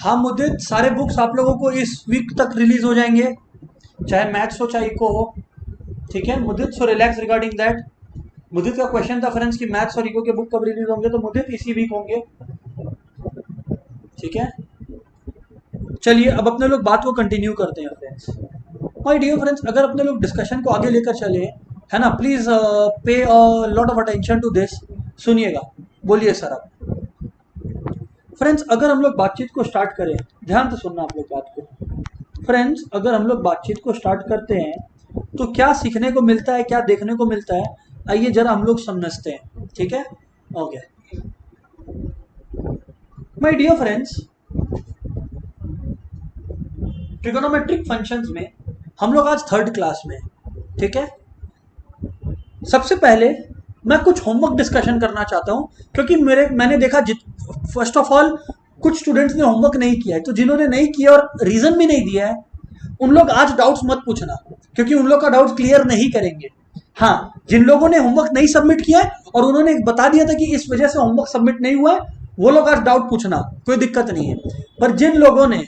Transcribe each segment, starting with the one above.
हाँ मुदित, सारे बुक्स आप लोगों को इस वीक तक रिलीज हो जाएंगे, चाहे मैथ्स हो चाहे इको हो। ठीक है मुदित, सो रिलैक्स रिगार्डिंग दैट। मुदित का क्वेश्चन था फ्रेंड्स कि मैथ्स और इको के बुक कब रिलीज होंगे, तो मुदित इसी वीक होंगे। ठीक है, चलिए अब अपने लोग बात को कंटिन्यू करते हैं फ्रेंड्स। माय डियर फ्रेंड्स, अगर अपने लोग डिस्कशन को आगे लेकर चले, है ना, please pay lot of attention to this. सुनिएगा, बोलिए सर आप। फ्रेंड्स अगर हम लोग बातचीत को स्टार्ट करें, ध्यान से सुनना आप लोग बात को। फ्रेंड्स अगर हम लोग बातचीत को स्टार्ट करते हैं तो क्या सीखने को मिलता है, क्या देखने को मिलता है, आइए जरा हम लोग समझते हैं। ठीक है, okay my dear friends, trigonometric functions में हम लोग आज थर्ड क्लास में हैं। ठीक है, सबसे पहले मैं कुछ होमवर्क डिस्कशन करना चाहता हूं, क्योंकि मैंने देखा फर्स्ट ऑफ ऑल कुछ स्टूडेंट्स ने होमवर्क नहीं किया है, तो जिन्होंने नहीं किया और रीजन भी नहीं दिया है उन लोग आज डाउट्स मत पूछना, क्योंकि उन लोग का डाउट क्लियर नहीं करेंगे। हाँ, जिन लोगों ने होमवर्क नहीं सबमिट किया है और उन्होंने बता दिया था कि इस वजह से होमवर्क सबमिट नहीं हुआ है, वो लोग आज डाउट पूछना, कोई दिक्कत नहीं है। पर जिन लोगों ने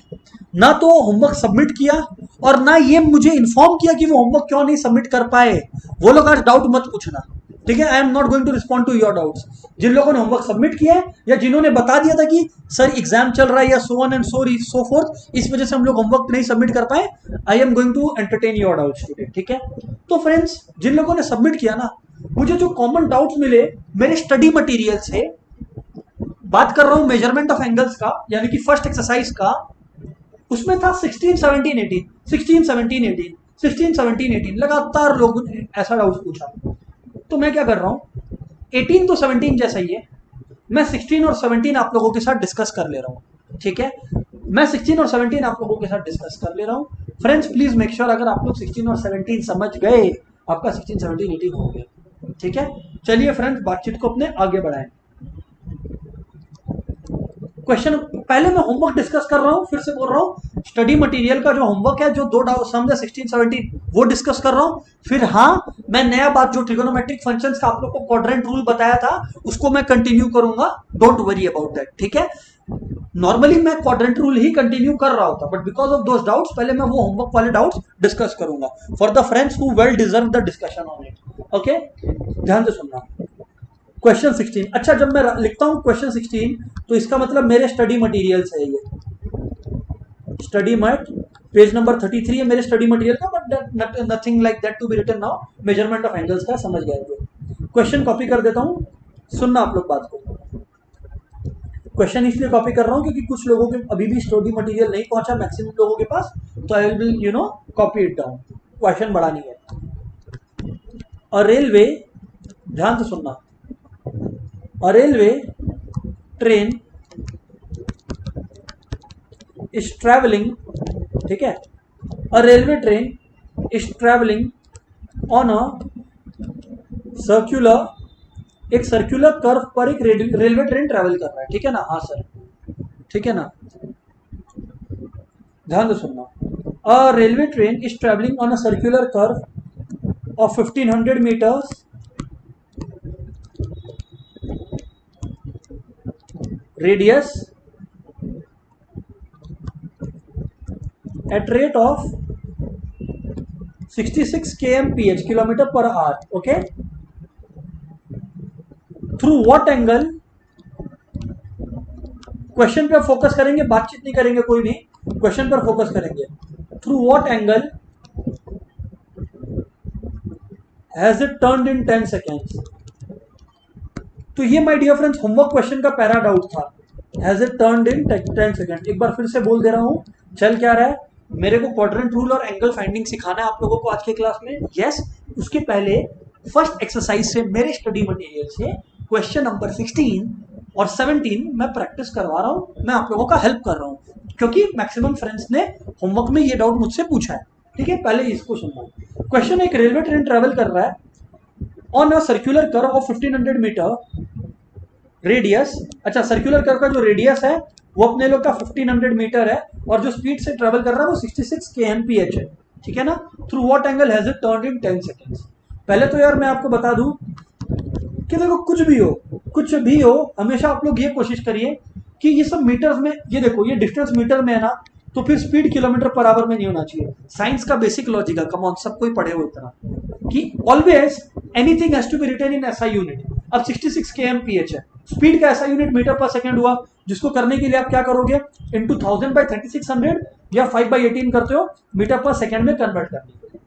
ना तो होमवर्क सबमिट किया और ना ये मुझे इन्फॉर्म किया कि वो होमवर्क क्यों नहीं सबमिट कर पाए, वो लोग आज डाउट मत पूछना। ठीक है, I am not going to respond to your doubts. जिन लोगों ने होमवर्क सबमिट किया है या जिन्होंने बता दिया था कि सर एग्जाम चल रहा है या so on and so fourth, इस वजह से हम लोग होमवर्क नहीं सबमिट कर पाए, I am going to entertain your doubts today. ठीक है, तो फ्रेंड्स जिन लोगों ने सबमिट किया ना, मुझे जो कॉमन डाउट्स मिले मेरे स्टडी मटेरियल से, बात कर रहा हूं मेजरमेंट ऑफ एंगल्स का, यानी कि फर्स्ट एक्सरसाइज का, उसमें था 16 17 18 16 17 18 16 17 18, लगातार लोगों ने ऐसा डाउट पूछा। तो मैं क्या कर रहा हूं, 18 तो 17 जैसा ही है, मैं 16 और 17 आप लोगों के साथ डिस्कस कर ले रहा हूं। ठीक है, मैं 16 और 17 आप लोगों के साथ डिस्कस कर ले रहा हूं। फ्रेंड्स प्लीज मेक श्योर अगर आप लोग 16 और 17 समझ गए, आपका 16 17 18 हो गया। ठीक है, चलिए फ्रेंड्स बातचीत को अपने आगे बढ़ाएं। क्वेश्चन पहले मैं होमवर्क डिस्कस कर रहा हूं, फिर से बोल रहा हूं, स्टडी मटेरियल का जो होमवर्क है, जो दो सम है 16 17, वो डिस्कस कर रहा हूं। फिर हाँ, मैं नया बात जो ट्रिगोनोमेट्रिक फंक्शंस का आप लोग को क्वाड्रेंट रूल बताया था उसको मैं कंटिन्यू करूंगा, डोंट वरी अबाउट दैट। ठीक है, नॉर्मली मैं क्वाड्रेंट रूल ही कंटिन्यू कर रहा होता, but because of those doubts पहले मैं वो होमवर्क वाले डाउट्स डिस्कस करूंगा for the friends who well deserve the discussion on it. Okay, ध्यान से सुनना। क्वेश्चन 16, अच्छा जब मैं लिखता हूं क्वेश्चन 16 तो इसका मतलब मेरे स्टडी मटेरियल है, ये स्टडी मट पेज नंबर 33 है मेरे स्टडी मटेरियल का, but nothing like that to be written now. Measurement of angles का समझ गए। क्वेश्चन कॉपी कर देता हूं, सुनना आप लोग बात को। क्वेश्चन इसलिए कॉपी कर रहा हूं क्योंकि कुछ लोगों के अभी भी स्टडी मटेरियल नहीं पहुंचा मैक्सिमम लोगों के पास, तो I will copy it down, question बड़ा नहीं है। और रेलवे, ध्यान से सुनना, a railway train is traveling, ठीक है, a railway train is traveling on a circular, एक सर्कुलर कर्व पर एक रेलवे ट्रेन ट्रेवल कर रहा है। ठीक है ना, हाँ सर, ठीक है ना, ध्यान से सुनना। a railway train is traveling on a circular curve of 1500 meters radius at rate of 66 kmph, kilometer per hour. Okay, through what angle, question पे फोकस करेंगे, बातचीत नहीं करेंगे कोई भी, क्वेश्चन पर फोकस करेंगे। Through what angle has it turned in 10 seconds. तो ये my dear friends homework question का पहला डाउट था, has it turned in 10 second. एक बार फिर से बोल दे रहा हूं, चल क्या रहा है, मेरे को क्वाड्रेंट रूल और एंगल फाइंडिंग सिखाना है आप लोगों को आज के क्लास में। यस, उसके पहले फर्स्ट एक्सरसाइज से मेरे स्टडी मटेरियल से क्वेश्चन नंबर 16 और 17 मैं प्रैक्टिस करवा रहा हूं, मैं आप लोगों का हेल्प कर रहा हूं, क्योंकि मैक्सिमम फ्रेंड्स ने होमवर्क में ये डाउट मुझसे पूछा है। ठीक है, पहले इसको सुनना। क्वेश्चन, एक रेलवे ट्रेन ट्रेवल कर रहा है on a circular curve of 1500 metre radius. अच्छा, सर्कुलर कर्व का जो रेडियस है वो अपने लोग का 1500 मीटर है और जो स्पीड से ट्रेवल कर रहा है वो 66 kmph है। ठीक है ना, through what angle has it turned in 10 seconds. पहले तो यार मैं आपको बता दूं कि देखो कुछ भी हो हमेशा आप लोग ये कोशिश करिए कि ये सब मीटर्स में, ये देखो ये डिस्टेंस मीटर में है ना, तो फिर स्पीड किलोमीटर पर आवर में नहीं होना चाहिए। साइंस का बेसिक लॉजिक है, कम ऑन सब कोई पढ़े हो इतना, कि always anything has to be written in SI unit. अब 66 kmph है, स्पीड का SI unit metre per second हुआ, जिसको करने के लिए आप क्या करोगे, इंटू 1000/3600 या 5/18 करते हो मीटर पर सेकंड में कन्वर्ट करने के लिए,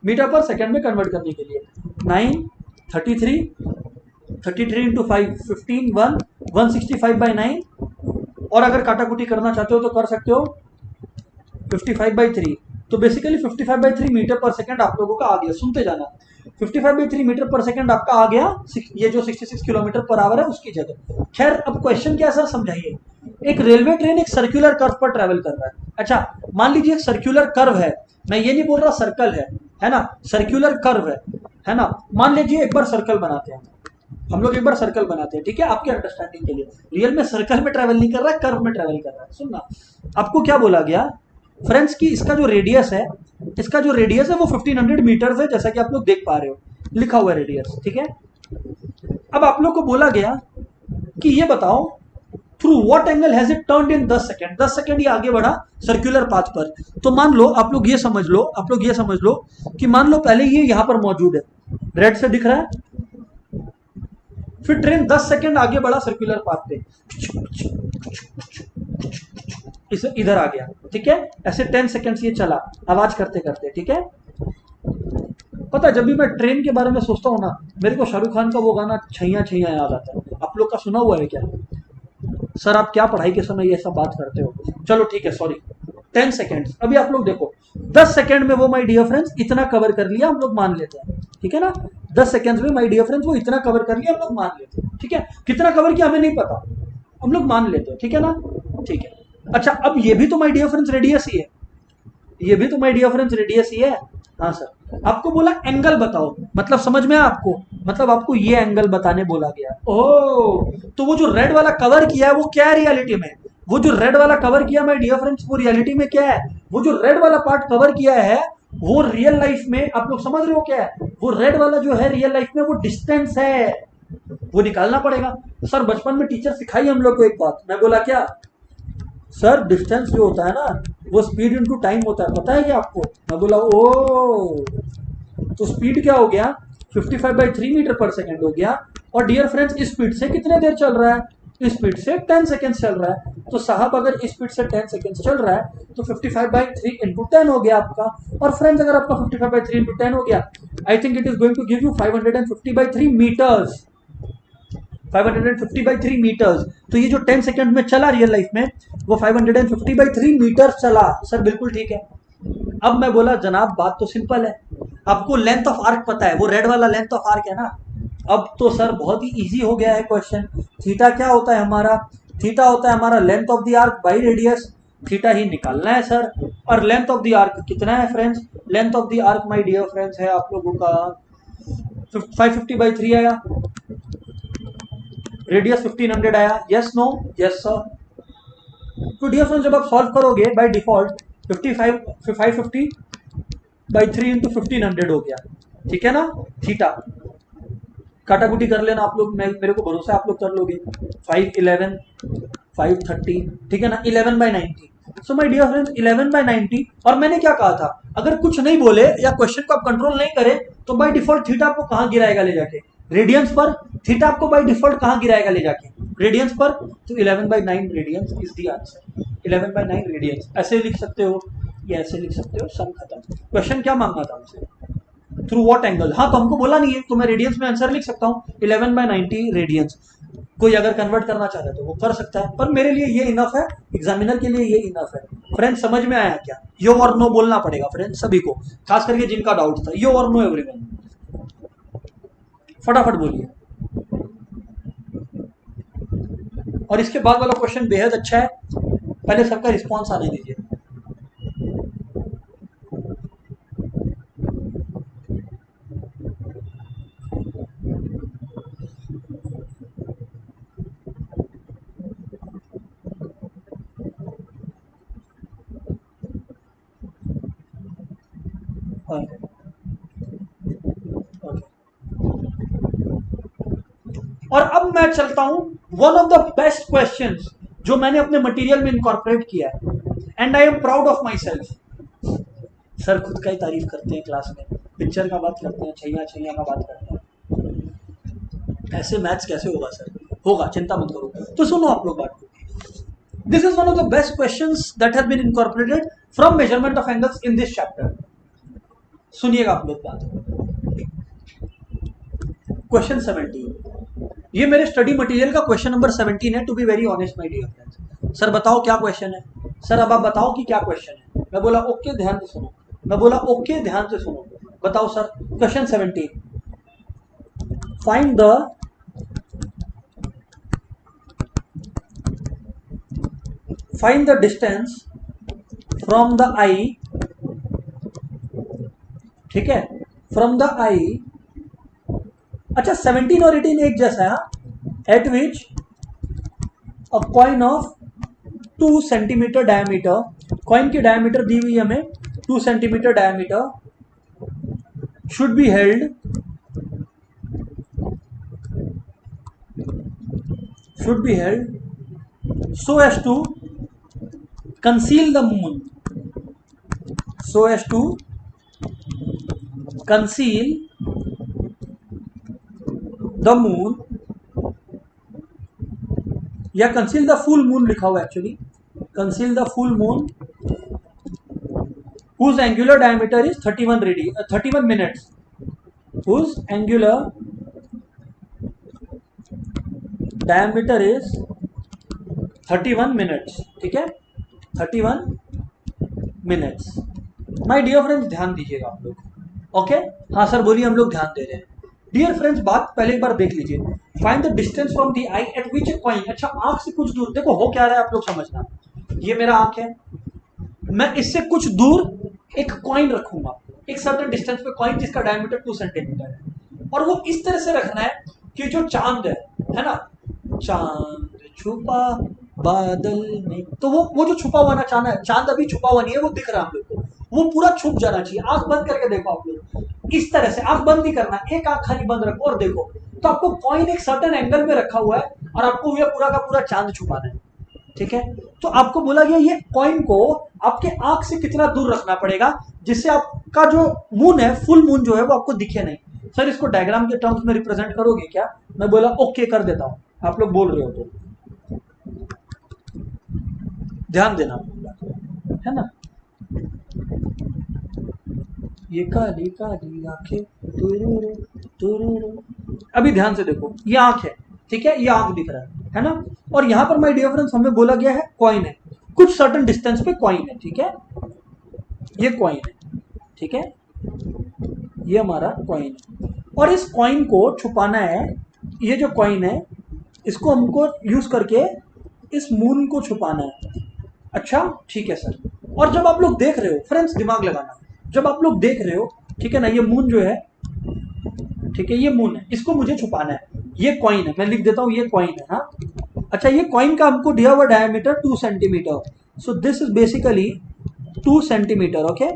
मीटर पर सेकंड में कन्वर्ट करने के लिए 9 33 33 इंटू 5 15 1 165/9, और अगर काटाकुटी करना चाहते हो तो कर सकते हो 55/3। तो बेसिकली 55/3 मीटर पर सेकंड आप लोगों का आ गया, सुनते जाना, 55/3 मीटर पर सेकंड आपका आ गया, ये जो 66 किलोमीटर पर आवर है उसकी जगह। खैर अब क्वेश्चन क्या है सर, समझाइए। एक रेलवे ट्रेन एक सर्कुलर कर्व पर ट्रेवल कर रहा है। अच्छा मान लीजिए सर्कुलर कर्व है, मैं ये नहीं बोल रहा सर्कल है ना, सर्कुलर कर्व है ना। मान लीजिए एक बार सर्कल बनाते हैं हम लोग, एक बार सर्कल बनाते हैं, ठीक है, आपके अंडरस्टैंडिंग के लिए। रियल में सर्कल में ट्रेवल नहीं कर रहा है, कर्व में ट्रेवल कर रहा है। सुनना, आपको क्या बोला गया फ्रेंड्स की इसका जो रेडियस है, इसका जो रेडियस है वो 1500 मीटर्स है, जैसा कि आप लोग देख पा रहे हो, लिखा हुआ है रेडियस, ठीक है। अब आप लोग को बोला गया कि ये बताओ through what angle has it turned in 10 second, 10 second ये आगे बढ़ा सर्कुलर पाथ पर। तो मान लो आप लोग ये समझ लो, आप लोग ये समझ लो कि मान लो पहले ये यहां पर मौजूद है, रेड से दिख रहा है, फिर ट्रेन 10 सेकंड आगे बढ़ा सर्कुलर पाथ पे, इसे इधर आ गया, ठीक है। ऐसे 10 सेकंड्स ये चला आवाज करते करते, ठीक है। पता है जब भी मैं ट्रेन के बारे में सोचता हूँ ना, मेरे को शाहरुख खान का वो गाना छैया छैया याद आता है। आप लोग का सुना हुआ है क्या? सर आप क्या पढ़ाई के समय ये सब बात करते हो? चलो ठीक है, सॉरी। 10 सेकंड्स, अभी आप लोग देखो 10 सेकंड में वो माय डियर फ्रेंड्स इतना कवर कर लिया, हम लोग मान लेते हैं, ठीक है ना। 10 सेकंड्स में माय डियर फ्रेंड्स वो इतना कवर कर लिया, हम लोग मान लेते हैं, ठीक है। कितना कवर किया हमें नहीं पता, हम लोग मान लेते हैं, ठीक है ना, ठीक है। अच्छा अब ये भी तो माय डियर फ्रेंड्स रेडियस ही है, ये भी तो माय डियर फ्रेंड्स रेडियस ही है। हाँ सर, आपको बोला एंगल बताओ, मतलब समझ में आपको, मतलब आपको ये एंगल बताने बोला गया। ओह, तो वो जो रेड वाला कवर किया है वो क्या है रियलिटी में? वो जो रेड वाला कवर किया माय डियर फ्रेंड्स, वो रियलिटी में क्या है? वो जो रेड वाला पार्ट कवर किया है वो रियल लाइफ में, आप लोग समझ रहे हो क्या है? वो रेड वाला जो है रियल लाइफ में वो डिस्टेंस है, वो निकालना पड़ेगा। सर बचपन में टीचर सिखाई हम लोग को एक बात, मैं बोला क्या सर, डिस्टेंस जो होता है ना वो स्पीड इनटू टाइम होता है, पता है क्या आपको? मैं बोला ओ, तो स्पीड क्या हो गया, 55/3 मीटर पर सेकंड हो गया। और डियर फ्रेंड्स इस स्पीड से कितने देर चल रहा है? इस स्पीड से 10 सेकंड्स चल रहा है। तो साहब अगर इस स्पीड से 10 सेकंड्स चल रहा है तो 55/3 इंटू 10 हो गया आपका। और फ्रेंड्स अगर आपका 55/3 इंटू 10 हो गया, I think it is going to give you 550/3 metres, 550/3 metres. तो ये जो 10 सेकंड में चला रियल लाइफ में वो 550/3 मीटर चला। सर बिल्कुल ठीक है। अब मैं बोला जनाब बात तो सिंपल है, आपको लेंथ ऑफ आर्क पता है, वो रेड वाला लेंथ ऑफ आर्क है ना। अब तो सर बहुत ही इजी हो गया है क्वेश्चन। थीटा क्या होता है हमारा? थीटा होता है हमारा length of the arc by radius, theta ही निकालना है सर। और लेंथ ऑफ द आर्क कितना है friends? Length of the arc my dear friends है आप लोगों का 550/3 आया, रेडियस 1500 आया, यस नो? Yes sir. तो डियर फ्रेंड्स जब आप सॉल्व करोगे बाय डिफॉल्ट 550/3 इंटू 1500 हो गया, ठीक है ना। थीटा काटाकुटी कर लेना आप लोग, मेरे को भरोसा है आप लोग कर लोगे। 511 530, ठीक है ना, 11/90। So my dear friends 11/90। और मैंने क्या कहा था, अगर कुछ नहीं बोले या क्वेश्चन को आप कंट्रोल नहीं करें तो बाय डिफॉल्ट थीटा आपको कहां गिराएगा ले जाके? रेडियंस पर। थीटा आपको बाय डिफॉल्ट कहां गिराएगा ले जाके? रेडियंस पर। तो 11/9 radians is the answer. 11/9 radians ऐसे लिख सकते हो या ऐसे लिख सकते हो, सम खत्म। क्वेश्चन क्या मांगा था हमसे? Through what angle. हाँ तो हमको बोला नहीं है तो मैं रेडियंस में आंसर लिख सकता हूँ 11/90 रेडियंस। कोई अगर कन्वर्ट करना चाहता है तो वो कर सकता है, पर मेरे लिए ये इनफ है, एग्जामिनर के लिए ये इनफ है। फ्रेंड्स समझ में आया क्या? यो और नो बोलना पड़ेगा फ्रेंड्स सभी को, खास करके जिनका डाउट था। यो और नो एवरीवन, फटाफट बोलिए। और इसके बाद वाला क्वेश्चन बेहद अच्छा है, पहले सबका रिस्पॉन्स आने दीजिए। और अब मैं चलता हूं one of the best questions जो मैंने अपने मटेरियल में इनकॉर्पोरेट किया है, and I am proud of my self. Sir खुद का ही तारीफ करते हैं क्लास में, पिक्चर का बात करते हैं, छैया छैया का बात करते हैं, ऐसे मैथ्स कैसे होगा सर? होगा, चिंता मत करो। तो सुनो आप लोग बात को, this is one of the best questions that have been incorporated from measurement of angles in this chapter. सुनिएगा आप लोग बात। क्वेश्चन 17, ये मेरे स्टडी मटेरियल का क्वेश्चन नंबर 17 है, to be very honest my dear friends. Sir बताओ क्या क्वेश्चन है? सर अब आप बताओ कि क्या क्वेश्चन है। मैं बोला ओके ध्यान से सुनो, मैं बोला ओके ध्यान से सुनो। बताओ sir, question 17, find the distance from the eye, ठीक है, फ्रॉम द आई, अच्छा 17 और 18 एक जैसा है, eight which a coin of 2 centimetre diameter, coin की डायमीटर दी हुई हमें 2 centimetre diameter, should be held so as to conceal the moon, so as to conceal the moon, या conceal the full moon लिखा हुआ actually, conceal the full moon whose angular diameter is 31 minutes, whose angular diameter is 31 minutes, ठीक है, 31 minutes। My dear friends ध्यान दीजिएगा आप लोग, okay? हाँ सर बोलिए, हम लोग ध्यान दे रहे हैं। डियर फ्रेंड्स बात पहले एक बार देख लीजिए, find the distance from the I eight which a coin, अच्छा आंख से कुछ दूर, देखो हो क्या रहा है आप लोग समझना, ये मेरा आंख है, मैं इससे कुछ दूर एक कॉइन रखूंगा, एक सर्टेन डिस्टेंस पे कॉइन जिसका डायमीटर 2 सेंटीमीटर है, और वो इस तरह से रखना है कि जो चांद है ना, चांद छुपा बादल में, तो वो जो छुपा हुआ ना चांद अभी छुपा हुआ नहीं है, वो दिख रहा है हम लोग को, वो पूरा छुप जाना चाहिए। आंख बंद करके देखो आप लोग, इस तरह से आंख बंद नहीं करना, एक आंख खाली बंद रखो और देखो, तो आपको कॉइन एक सर्टेन एंगल में रखा हुआ है और आपको ये पूरा का पूरा चांद छुपाना है, ठीक है? तो आपको बोला गया ये कॉइन को आपके आंख से कितना दूर रखना पड़ेगा जिससे आपका जो मून है, फुल मून जो है वो आपको दिखे नहीं। सर इसको डायग्राम के टर्म्स में रिप्रेजेंट करोगे क्या? मैं बोला ओके कर देता हूं, आप लोग बोल रहे हो तो ध्यान देना है ना। ये काली काली आंखें तुरुरु तुरुरु, अभी ध्यान से देखो, ये आंख है, ठीक है, ये आंख दिख रहा है ना, और यहां पर माय डियर फ्रेंड्स हमें बोला गया है कॉइन है, कुछ सर्टेन डिस्टेंस पे कॉइन है, ठीक है, ये कॉइन है, ठीक है, ये हमारा कॉइन है, और इस कॉइन को छुपाना है, ये जो कॉइन है इसको हमको यूज करके इस मून को छुपाना है। अच्छा ठीक है सर, और जब आप लोग देख रहे हो फ्रेंड्स, दिमाग लगाना, जब आप लोग देख रहे हो, ठीक है ना, ये मून जो है, ठीक है, ये मून है, इसको मुझे छुपाना है, ये कॉइन है, मैं लिख देता हूं ये कॉइन है, हाँ। अच्छा ये कॉइन का हमको दिया हुआ diameter 2 centimetre, so this is basically 2 centimetre, okay,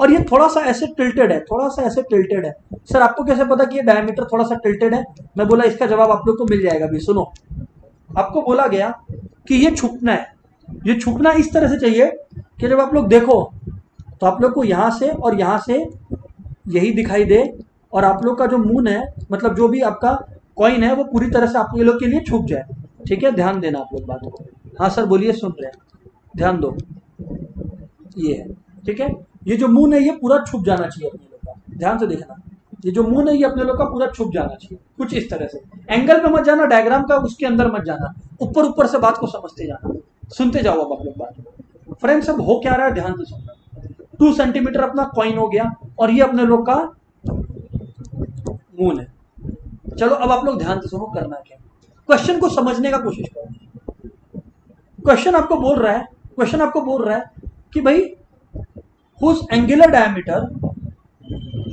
और ये थोड़ा सा ऐसे टिल्टेड है, थोड़ा सा ऐसे टिल्टेड है। सर आपको कैसे पता कि ये डायमीटर थोड़ा सा टिल्टेड है? मैं बोला इसका जवाब आप लोग को मिल जाएगा। अभी सुनो, आपको बोला गया कि ये छुपना है, ये छुपना इस तरह से चाहिए कि जब आप लोग देखो तो आप लोग को यहां से और यहां से यही दिखाई दे, और आप लोग का जो मून है, मतलब जो भी आपका कॉइन है, वो पूरी तरह से आप ये लोग के लिए छुप जाए, ठीक है, ध्यान देना आप लोग बात को। हाँ सर बोलिए, सुन रहे हैं, ध्यान दो, ये है, ठीक है, ये जो मून है ये पूरा छुप जाना चाहिए अपने लोग का, ध्यान से देखना, ये जो मून है ये अपने लोग का पूरा छुप जाना चाहिए, कुछ इस तरह से, एंगल पे मत जाना, डायग्राम का उसके अंदर मत जाना, ऊपर ऊपर से बात को समझते जाना, सुनते जाओ अब आप लोग बात। फ्रेंड्स अब हो क्या रहा है ध्यान से सुनना, 2 सेंटीमीटर अपना कॉइन हो गया और ये अपने लोग का मून है। चलो अब आप लोग ध्यान से सुनो, करना क्या, क्वेश्चन को समझने का कोशिश करो। क्वेश्चन आपको बोल रहा है कि भाई whose angular diameter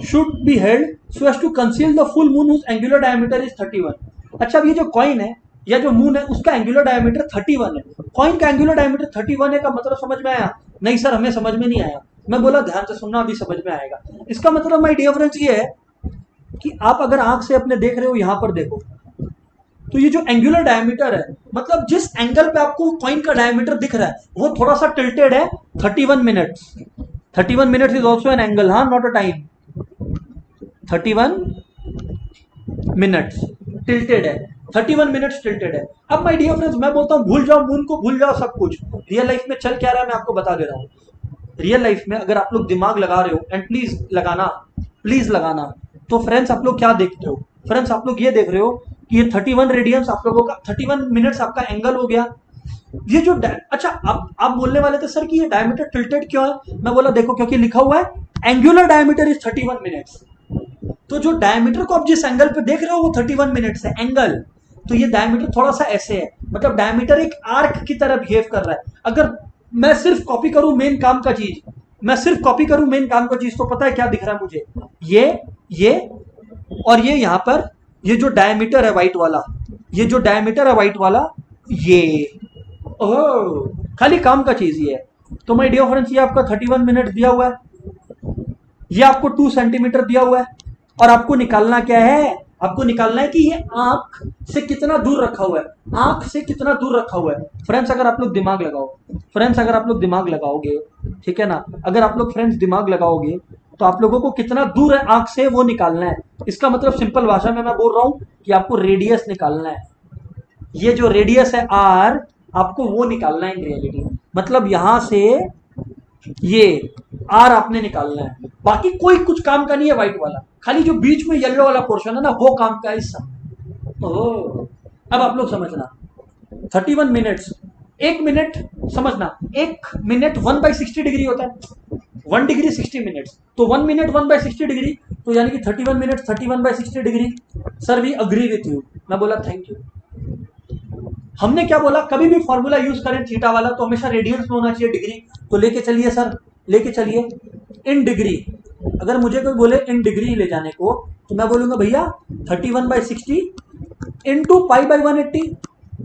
should be held so as to conceal the full moon whose angular diameter is 31। अच्छा अब ये जो कॉइन है या जो मून है उसका एंगुलर डायमीटर 31 है, कॉइन का एंगुलर डायमीटर 31 है का मतलब समझ में आया? नहीं सर हमें समझ में नहीं आया। मैं बोला ध्यान से सुनना, अभी समझ में आएगा। इसका मतलब माय डियर फ्रेंड्स ये है कि आप अगर आंख से अपने देख रहे हो, यहां पर देखो, तो ये जो एंगुलर डायमीटर है, मतलब जिस एंगल पे आपको कॉइन का डायमीटर दिख रहा है वो थोड़ा सा टिल्टेड है 31 minutes. 31 minutes is also an angle, हाँ, not a time. 31 minutes tilted है, 31 मिनट्स टिल्टेड है। अब माय डियर फ्रेंड्स, मैं बोलता हूँ भूल जाओ मून को, भूल जाओ सब कुछ। रियल लाइफ में चल क्या रहा है मैं आपको बता दे रहा हूँ। रियल लाइफ में अगर आप लोग दिमाग लगा रहे हो, एंड प्लीज लगाना, तो फ्रेंड्स आप लोग क्या देखते हो? फ्रेंड्स आप लोग ये देख रहे हो कि ये 31 रेडियंस आप लोगों का, 31 मिनट्स आपका एंगल हो गया। ये जो अच्छा, आप बोलने वाले थे सर कि ये डायमीटर टिल्टेड क्यों है? मैं बोला देखो क्योंकि लिखा हुआ है एंगुलर डायमीटर इज 31 मिनट्स। तो जो डायमीटर को आप जिस एंगल पे देख रहे हो वो 31 मिनट्स है एंगल। तो ये डायमीटर थोड़ा सा ऐसे है, मतलब डायमीटर एक आर्क की तरह बिहेव कर रहा है। अगर मैं सिर्फ कॉपी करूं मेन काम का चीज, तो पता है क्या दिख रहा है मुझे? ये और ये यहां पर, ये जो डायमीटर है व्हाइट वाला, ये, ओह, खाली काम का चीज ये है। तो माय डियर फ्रेंड्स, ये आपका 31 मिनट दिया हुआ है, ये आपको 2 सेंटीमीटर दिया हुआ है, और आपको निकालना क्या है? आपको निकालना है कि ये आंख से कितना दूर रखा हुआ है। फ्रेंड्स अगर आप लोग दिमाग लगाओगे, ठीक है ना, अगर आप लोग फ्रेंड्स दिमाग लगाओगे तो आप लोगों को कितना दूर है आंख से वो निकालना है। इसका मतलब सिंपल भाषा में मैं बोल रहा हूं कि आपको रेडियस निकालना है। ये जो रेडियस है आर, आपको वो निकालना है इन रियलिटी। मतलब यहां से ये आर आपने निकालना है, बाकी कोई कुछ काम का नहीं है व्हाइट वाला, खाली जो बीच में येलो वाला पोर्शन है ना वो काम का है हिस्सा। ओह, अब आप लोग समझना, 31 मिनट्स, 1 मिनट, समझना, 1 मिनट 1/60 डिग्री होता है, 1 डिग्री 60 मिनट्स, तो 1 मिनट 1/60 डिग्री, तो यानी कि 31 minute 31/60 degree. Sir we agree with you. मैं बोला थैंक यू। हमने क्या बोला, कभी भी फॉर्मूला यूज करें थीटा वाला तो हमेशा रेडियंस में होना चाहिए डिग्री। तो लेके चलिए सर, लेके चलिए इन डिग्री। अगर मुझे कोई बोले इन डिग्री ले जाने को, तो मैं बोलूंगा भैया 31/60 इंटू पाई/180।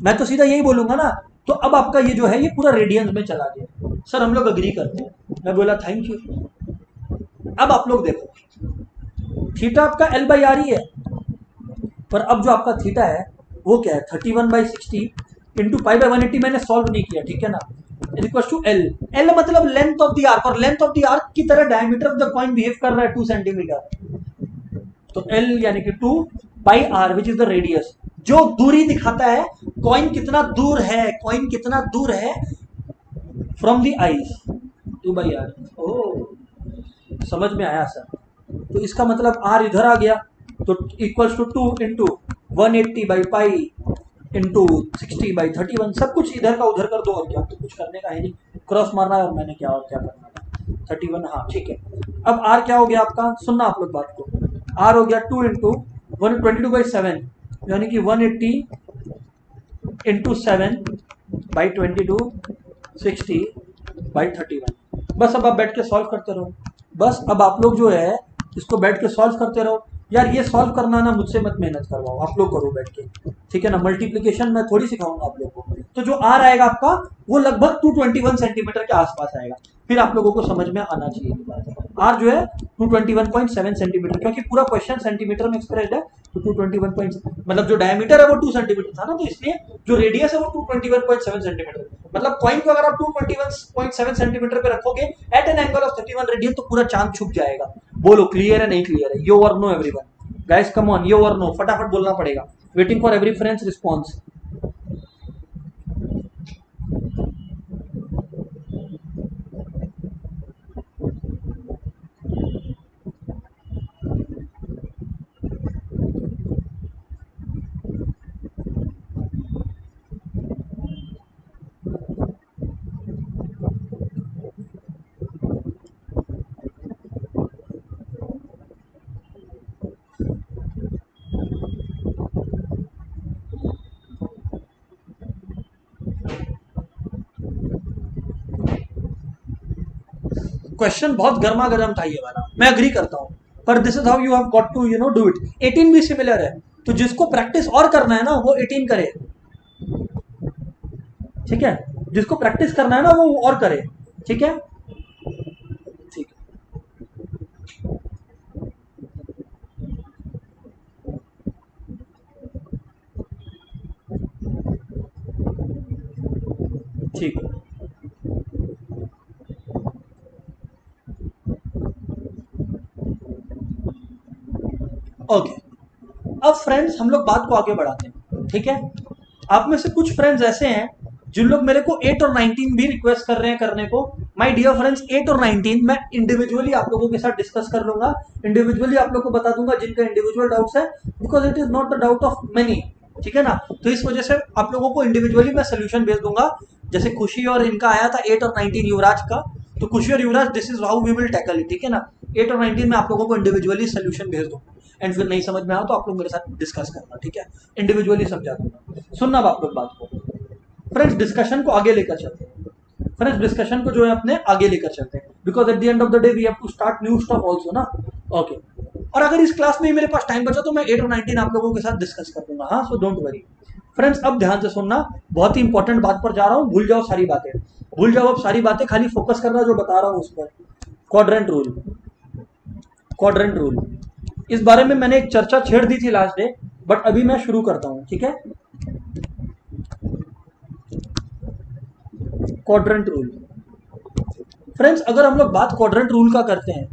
मैं तो सीधा यही बोलूंगा ना। तो अब आपका ये जो है ये पूरा रेडियंस में चला गया। सर हम लोग अग्री करते हैं। मैं बोला थैंक यू। अब आप लोग देखो, थीटा आपका L/R ही है, पर अब जो आपका थीटा है वो क्या है? 31/60 इंटू पाई/180। मैंने सॉल्व नहीं किया, ठीक है ना, इक्वल टू एल। एल मतलब लेंथ ऑफ द आर्क, और लेंथ ऑफ द आर्क की तरह diameter of the coin behave कर रहा है 2 सेंटीमीटर। तो एल यानी कि 2 pi R which is the radius, जो दूरी दिखाता है कॉइन कितना दूर है फ्रॉम द आईज, 2/r। ओ, समझ में आया सर? तो इसका मतलब आर इधर आ गया, तो इक्वल्स टू 2 इंटू 180/पाई इंटू 60/31। सब कुछ इधर का उधर कर दो, और क्या, तो कुछ करने का है नहीं, क्रॉस मारना है, और मैंने क्या और क्या करना था, 31, हाँ ठीक है। अब आर क्या हो गया आपका? सुनना आप लोग बात को, आर हो गया 2 इंटू 122/7, यानी कि 180 इंटू 7/22, 60/31। बस अब आप बैठ के सॉल्व करते रहो। बस अब आप लोग जो है इसको बैठ के सॉल्व करते रहो। यार ये सॉल्व करना ना मुझसे मत मेहनत करवाओ, आप लोग करो बैठ के, ठीक है ना। मल्टीप्लीकेशन मैं थोड़ी सिखाऊंगा आप लोग को। तो जो आर आएगा आपका वो लगभग 221 सेंटीमीटर के आसपास आएगा। फिर आप लोगों को समझ में आना चाहिए आर जो है 221.7 सेंटीमीटर, क्योंकि पूरा क्वेश्चन सेंटीमीटर में एक्सप्रेस्ड है। तो 221 मतलब जो डायमीटर है वो 2 सेंटीमीटर था ना, तो इसलिए जो रेडियस है वो 221.7 सेंटीमीटर। मतलब कॉइन को अगर आप 221.7 सेंटीमीटर पे रखोगे at an angle of 31 radian, तो पूरा चांद छुप जाएगा। बोलो क्लियर है नहीं क्लियर है? यो और no everyone, guys come on, yes और नो फटाफट बोलना पड़ेगा। Waiting for every friend's response. Question बहुत गर्मा गर्म था ये वाला, मैं अग्री करता हूँ, पर this is how you have got to do it. 18 भी सिमिलर है, तो जिसको प्रैक्टिस और करना है ना वो 18 करे, ठीक है। जिसको प्रैक्टिस करना है ना वो और करे, ठीक है, ठीक है। ठीक है, ओके। अब फ्रेंड्स हम लोग बात को आगे बढ़ाते हैं, ठीक है। आप में से कुछ फ्रेंड्स ऐसे हैं जिन लोग मेरे को 8 और 19 भी रिक्वेस्ट कर रहे हैं करने को। माय डियर फ्रेंड्स, 8 और 19 मैं इंडिविजुअली आप लोगों के साथ डिस्कस कर लूंगा, इंडिविजुअली आप लोगों को बता दूंगा जिनका इंडिविजुअल डाउट्स है, because it is not the doubt of many, ठीक है ना। तो इस वजह से आप लोगों को इंडिविजुअली मैं सोल्यूशन भेज दूंगा। जैसे खुशी और इनका आया था 8 और 19 युवराज का, तो खुशी और Yuvraj this is how we will tackle it, ठीक है ना। 8 और 19 में आप लोगों को इंडिविजुअली सोल्यूशन भेज दूंगा, एंड फिर नहीं समझ में आया तो आप लोग मेरे साथ डिस्कस करना, ठीक है। इंडिविजुअली समझा दूंगा। सुनना आप लोग बात को फ्रेंड्स, डिस्कशन को आगे लेकर चलते हैं। फ्रेंड्स डिस्कशन को जो है अपने आगे लेकर चलते हैं, because at the end of the day we have to start new stuff also ना, ओके। और अगर इस क्लास में मेरे पास टाइम बचा तो मैं 8 और 19 आप लोगों के साथ डिस्कस कर दूंगा, हाँ, सो डोंट वरी फ्रेंड्स। अब ध्यान से सुनना, बहुत ही इंपॉर्टेंट बात पर जा रहा हूं, भूल जाओ सारी बातें, भूल जाओ अब सारी बातें, खाली फोकस करना जो बता रहा हूं उस पर। क्वाड्रेंट रूल, क्वाड्रेंट रूल, इस बारे में मैंने एक चर्चा छेड़ दी थी लास्ट डे, बट अभी मैं शुरू करता हूं, ठीक है। क्वाड्रेंट रूल फ्रेंड्स, अगर हम लोग बात क्वाड्रेंट रूल का करते हैं,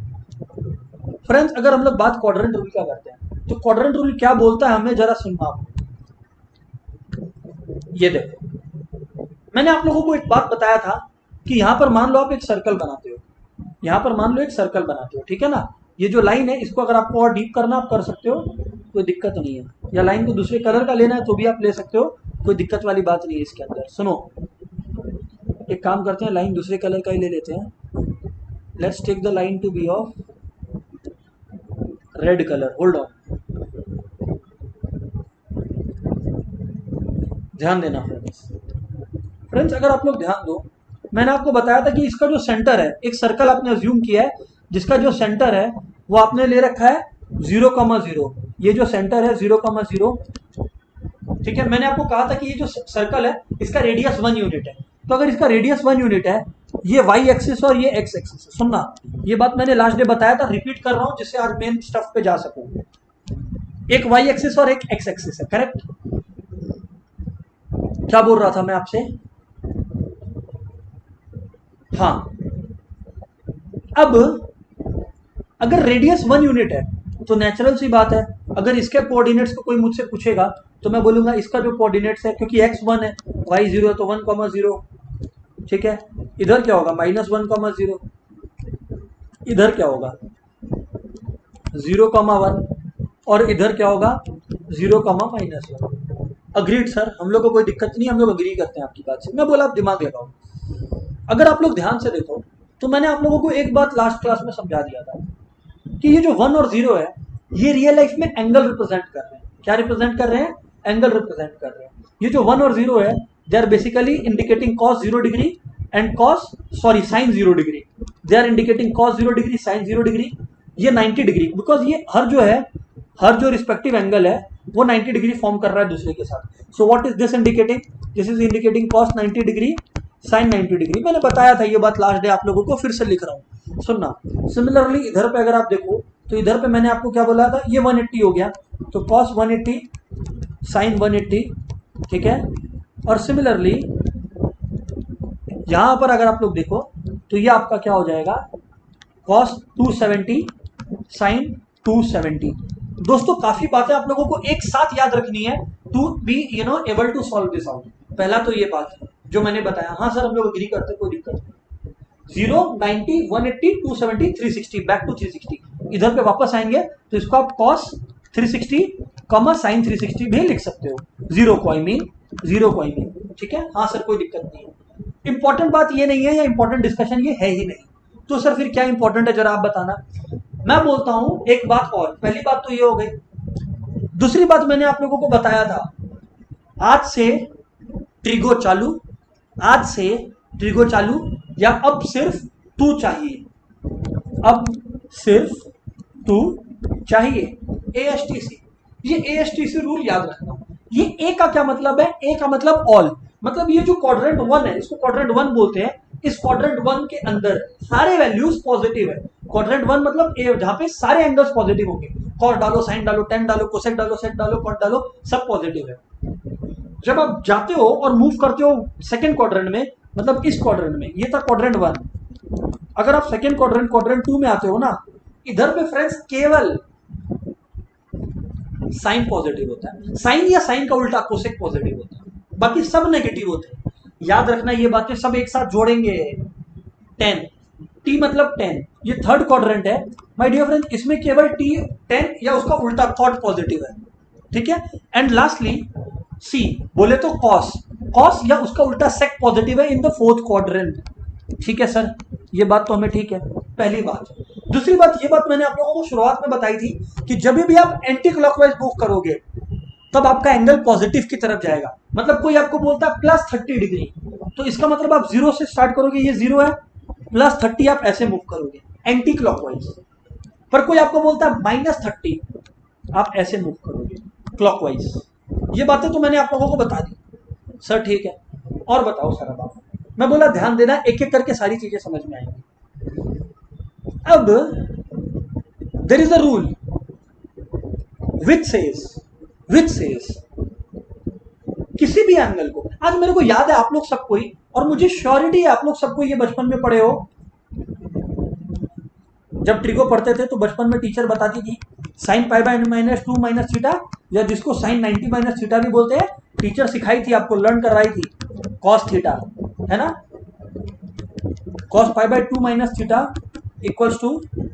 फ्रेंड्स अगर हम लोग बात क्वाड्रेंट रूल का करते हैं तो क्वाड्रेंट रूल क्या बोलता है हमें जरा सुनना आप। ये देखो, मैंने आप लोगों को एक बात बताया था कि यहां पर मान लो आप एक सर्कल बनाते हो, यहां पर मान लो एक सर्कल बनाते हो, ठीक है ना। ये जो लाइन है इसको अगर आपको और डीप करना आप कर सकते हो, कोई दिक्कत नहीं है, या लाइन को दूसरे कलर का लेना है तो भी आप ले सकते हो, कोई दिक्कत वाली बात नहीं है इसके अंदर। सुनो, एक काम करते हैं, लाइन दूसरे कलर का ही ले लेते हैं। Let's take the line to be of red colour, hold on, ध्यान देना फ्रेंड्स। फ्रेंड्स अगर आप लोग ध्यान दो, मैंने आपको बताया था कि इसका जो सेंटर है, एक सर्कल आपने अज्यूम किया है जिसका जो सेंटर है वो आपने ले रखा है 0,0, ये जो सेंटर है 0,0, ठीक है। मैंने आपको कहा था कि ये जो सर्कल है इसका रेडियस 1 यूनिट है, तो अगर इसका रेडियस 1 यूनिट है, ये वाई एक्सिस और ये एक्स एक्सिस है। सुनना, ये बात मैंने लास्ट डे बताया था, रिपीट कर रहा हूं जिससे आज मेन स्टफ पे जा सकूं। एक वाई एक्सिस और एक एक्स एक्सिस है, करेक्ट। क्या बोल रहा था मैं आपसे, हाँ। अब अगर रेडियस 1 यूनिट है तो नेचुरल सी बात है, अगर इसके कोऑर्डिनेट्स को कोई मुझसे पूछेगा तो मैं बोलूंगा इसका जो कोऑर्डिनेट्स है, क्योंकि x 1 है, y 0 है, तो 1,0, ठीक है। इधर क्या होगा, -1,0, इधर क्या होगा 0,1, और इधर क्या होगा 0,-1। अग्रीड सर, हम लोग को कोई दिक्कत नहीं, हम लोग अग्री करते हैं आपकी बात से। मैं बोला आप दिमाग लगाओ। अगर आप लोग ध्यान से देखो तो मैंने आप लोगों को एक बात लास्ट क्लास में समझा दिया था कि ये जो 1 और 0 है ये रियल लाइफ में एंगल रिप्रेजेंट कर रहे हैं। क्या रिप्रेजेंट कर रहे हैं, एंगल रिप्रेजेंट कर रहे हैं। ये जो 1 और 0 है they are basically indicating cos 0 degree and sin 0 degree, they are indicating cos 0 degree, sin 0 degree, ये 90 डिग्री, बिकॉज ये हर जो रिस्पेक्टिव एंगल है वो 90 डिग्री फॉर्म कर रहा है दूसरे के साथ। So what is this indicating, this is indicating cos 90 degree, sin 90 degree. मैंने बताया था ये बात लास्ट डे, आप लोगों को फिर से लिख रहा हूँ, सुनना। सिमिलरली इधर पे अगर आप देखो तो इधर पे मैंने आपको क्या बोला था, ये 180 हो गया तो cos 180 sin 180, ठीक है। और सिमिलरली यहां पर अगर आप लोग देखो तो ये आपका क्या हो जाएगा cos 270 sin 270। दोस्तों काफी बातें आप लोगों को एक साथ याद रखनी है to be able to solve this out. पहला तो ये बात है जो मैंने बताया, हाँ सर हम लोग एग्री करते हैं, कोई दिक्कत नहीं। 0, 90, 180, 270, 360, बैक टू 360। इधर पे वापस आएंगे तो इसको आप cos 360, sin 360 भी लिख सकते हो, 0 को आई मीन, ठीक है। हाँ सर कोई दिक्कत नहीं है। इंपॉर्टेंट बात ये नहीं है, या इंपॉर्टेंट डिस्कशन ये है ही नहीं, तो सर फिर क्या इंपॉर्टेंट है जरा आप बताना। मैं बोलता हूं एक बात और, पहली बात तो ये हो गई। दूसरी बात मैंने आप लोगों को बताया था, आज से ट्रिगो चालू, आज से ट्रिगो चालू, या अब सिर्फ तू चाहिए, अब सिर्फ तू चाहिए, ASTC। ये ASTC रूल याद रखना। ये ए का क्या मतलब है, ए का मतलब ऑल, मतलब ये जो क्वाड्रेंट 1 है इसको क्वाड्रेंट 1 बोलते हैं। इस क्वाड्रेंट 1 के अंदर सारे वैल्यूज पॉजिटिव है। क्वाड्रेंट 1 मतलब ए, जहां पे सारे एंगल्स पॉजिटिव होंगे, cos डालो, sin डालो, tan डालो, कोसेक डालो, सेक डालो, कॉट डालो, सब पॉजिटिव है। जब आप जाते हो और मूव करते हो सेकंड क्वाड्रेंट में मतलब इस क्वाड्रेंट में, ये था क्वाड्रेंट 1। अगर आप सेकेंड क्वाड्रेंट क्वाड्रेंट 2 में आते हो ना, इधर पे फ्रेंड्स केवल साइन पॉजिटिव होता है, साइन या साइन का उल्टा कोसेक पॉजिटिव होता है, बाकी सब नेगेटिव होते हैं। याद रखना ये बातें सब एक साथ जोड़ेंगे। 10 टी मतलब 10, ये थर्ड क्वाड्रेंट है माय डियर फ्रेंड, इसमें केवल टी 10 या उसका उल्टा कॉट पॉजिटिव है, ठीक है। एंड लास्टली सी बोले तो कॉस, कॉस या उसका उल्टा सेक पॉजिटिव है इन द फोर्थ क्वाड्रेंट, ठीक है सर, ये बात तो हमें ठीक है, पहली बात। दूसरी बात, ये बात मैंने आप लोगों को शुरुआत में बताई थी कि जब भी आप एंटी क्लॉकवाइज मूव करोगे तब आपका एंगल पॉजिटिव की तरफ जाएगा। मतलब कोई आपको बोलता है +30 डिग्री, तो इसका मतलब आप 0 से स्टार्ट करोगे, ये 0 है, +30 आप ऐसे मूव करोगे एंटी क्लॉकवाइज। पर कोई आपको बोलता है -30, आप ऐसे मूव करोगे क्लॉकवाइज। ये बातें तो मैंने आप लोगों को बता दी सर, ठीक है। और बताओ सर, अब आप, मैं बोला ध्यान देना, एक एक करके सारी चीजें समझ में आएंगी। अब there is a rule which says किसी भी एंगल को, आज मेरे को याद है आप लोग सबको ही, और मुझे श्योरिटी है आप लोग सबको ये बचपन में पढ़े हो। जब ट्रिगो पढ़ते थे तो बचपन में टीचर बताती थी साइन π/-2 माइनस थीटा, या जिसको साइन 90 माइनस थीटा भी बोलते हैं, टीचर सिखाई थी आपको, लर्न करवाई थी, कॉस थीटा, है ना, cos π/2 minus theta equals to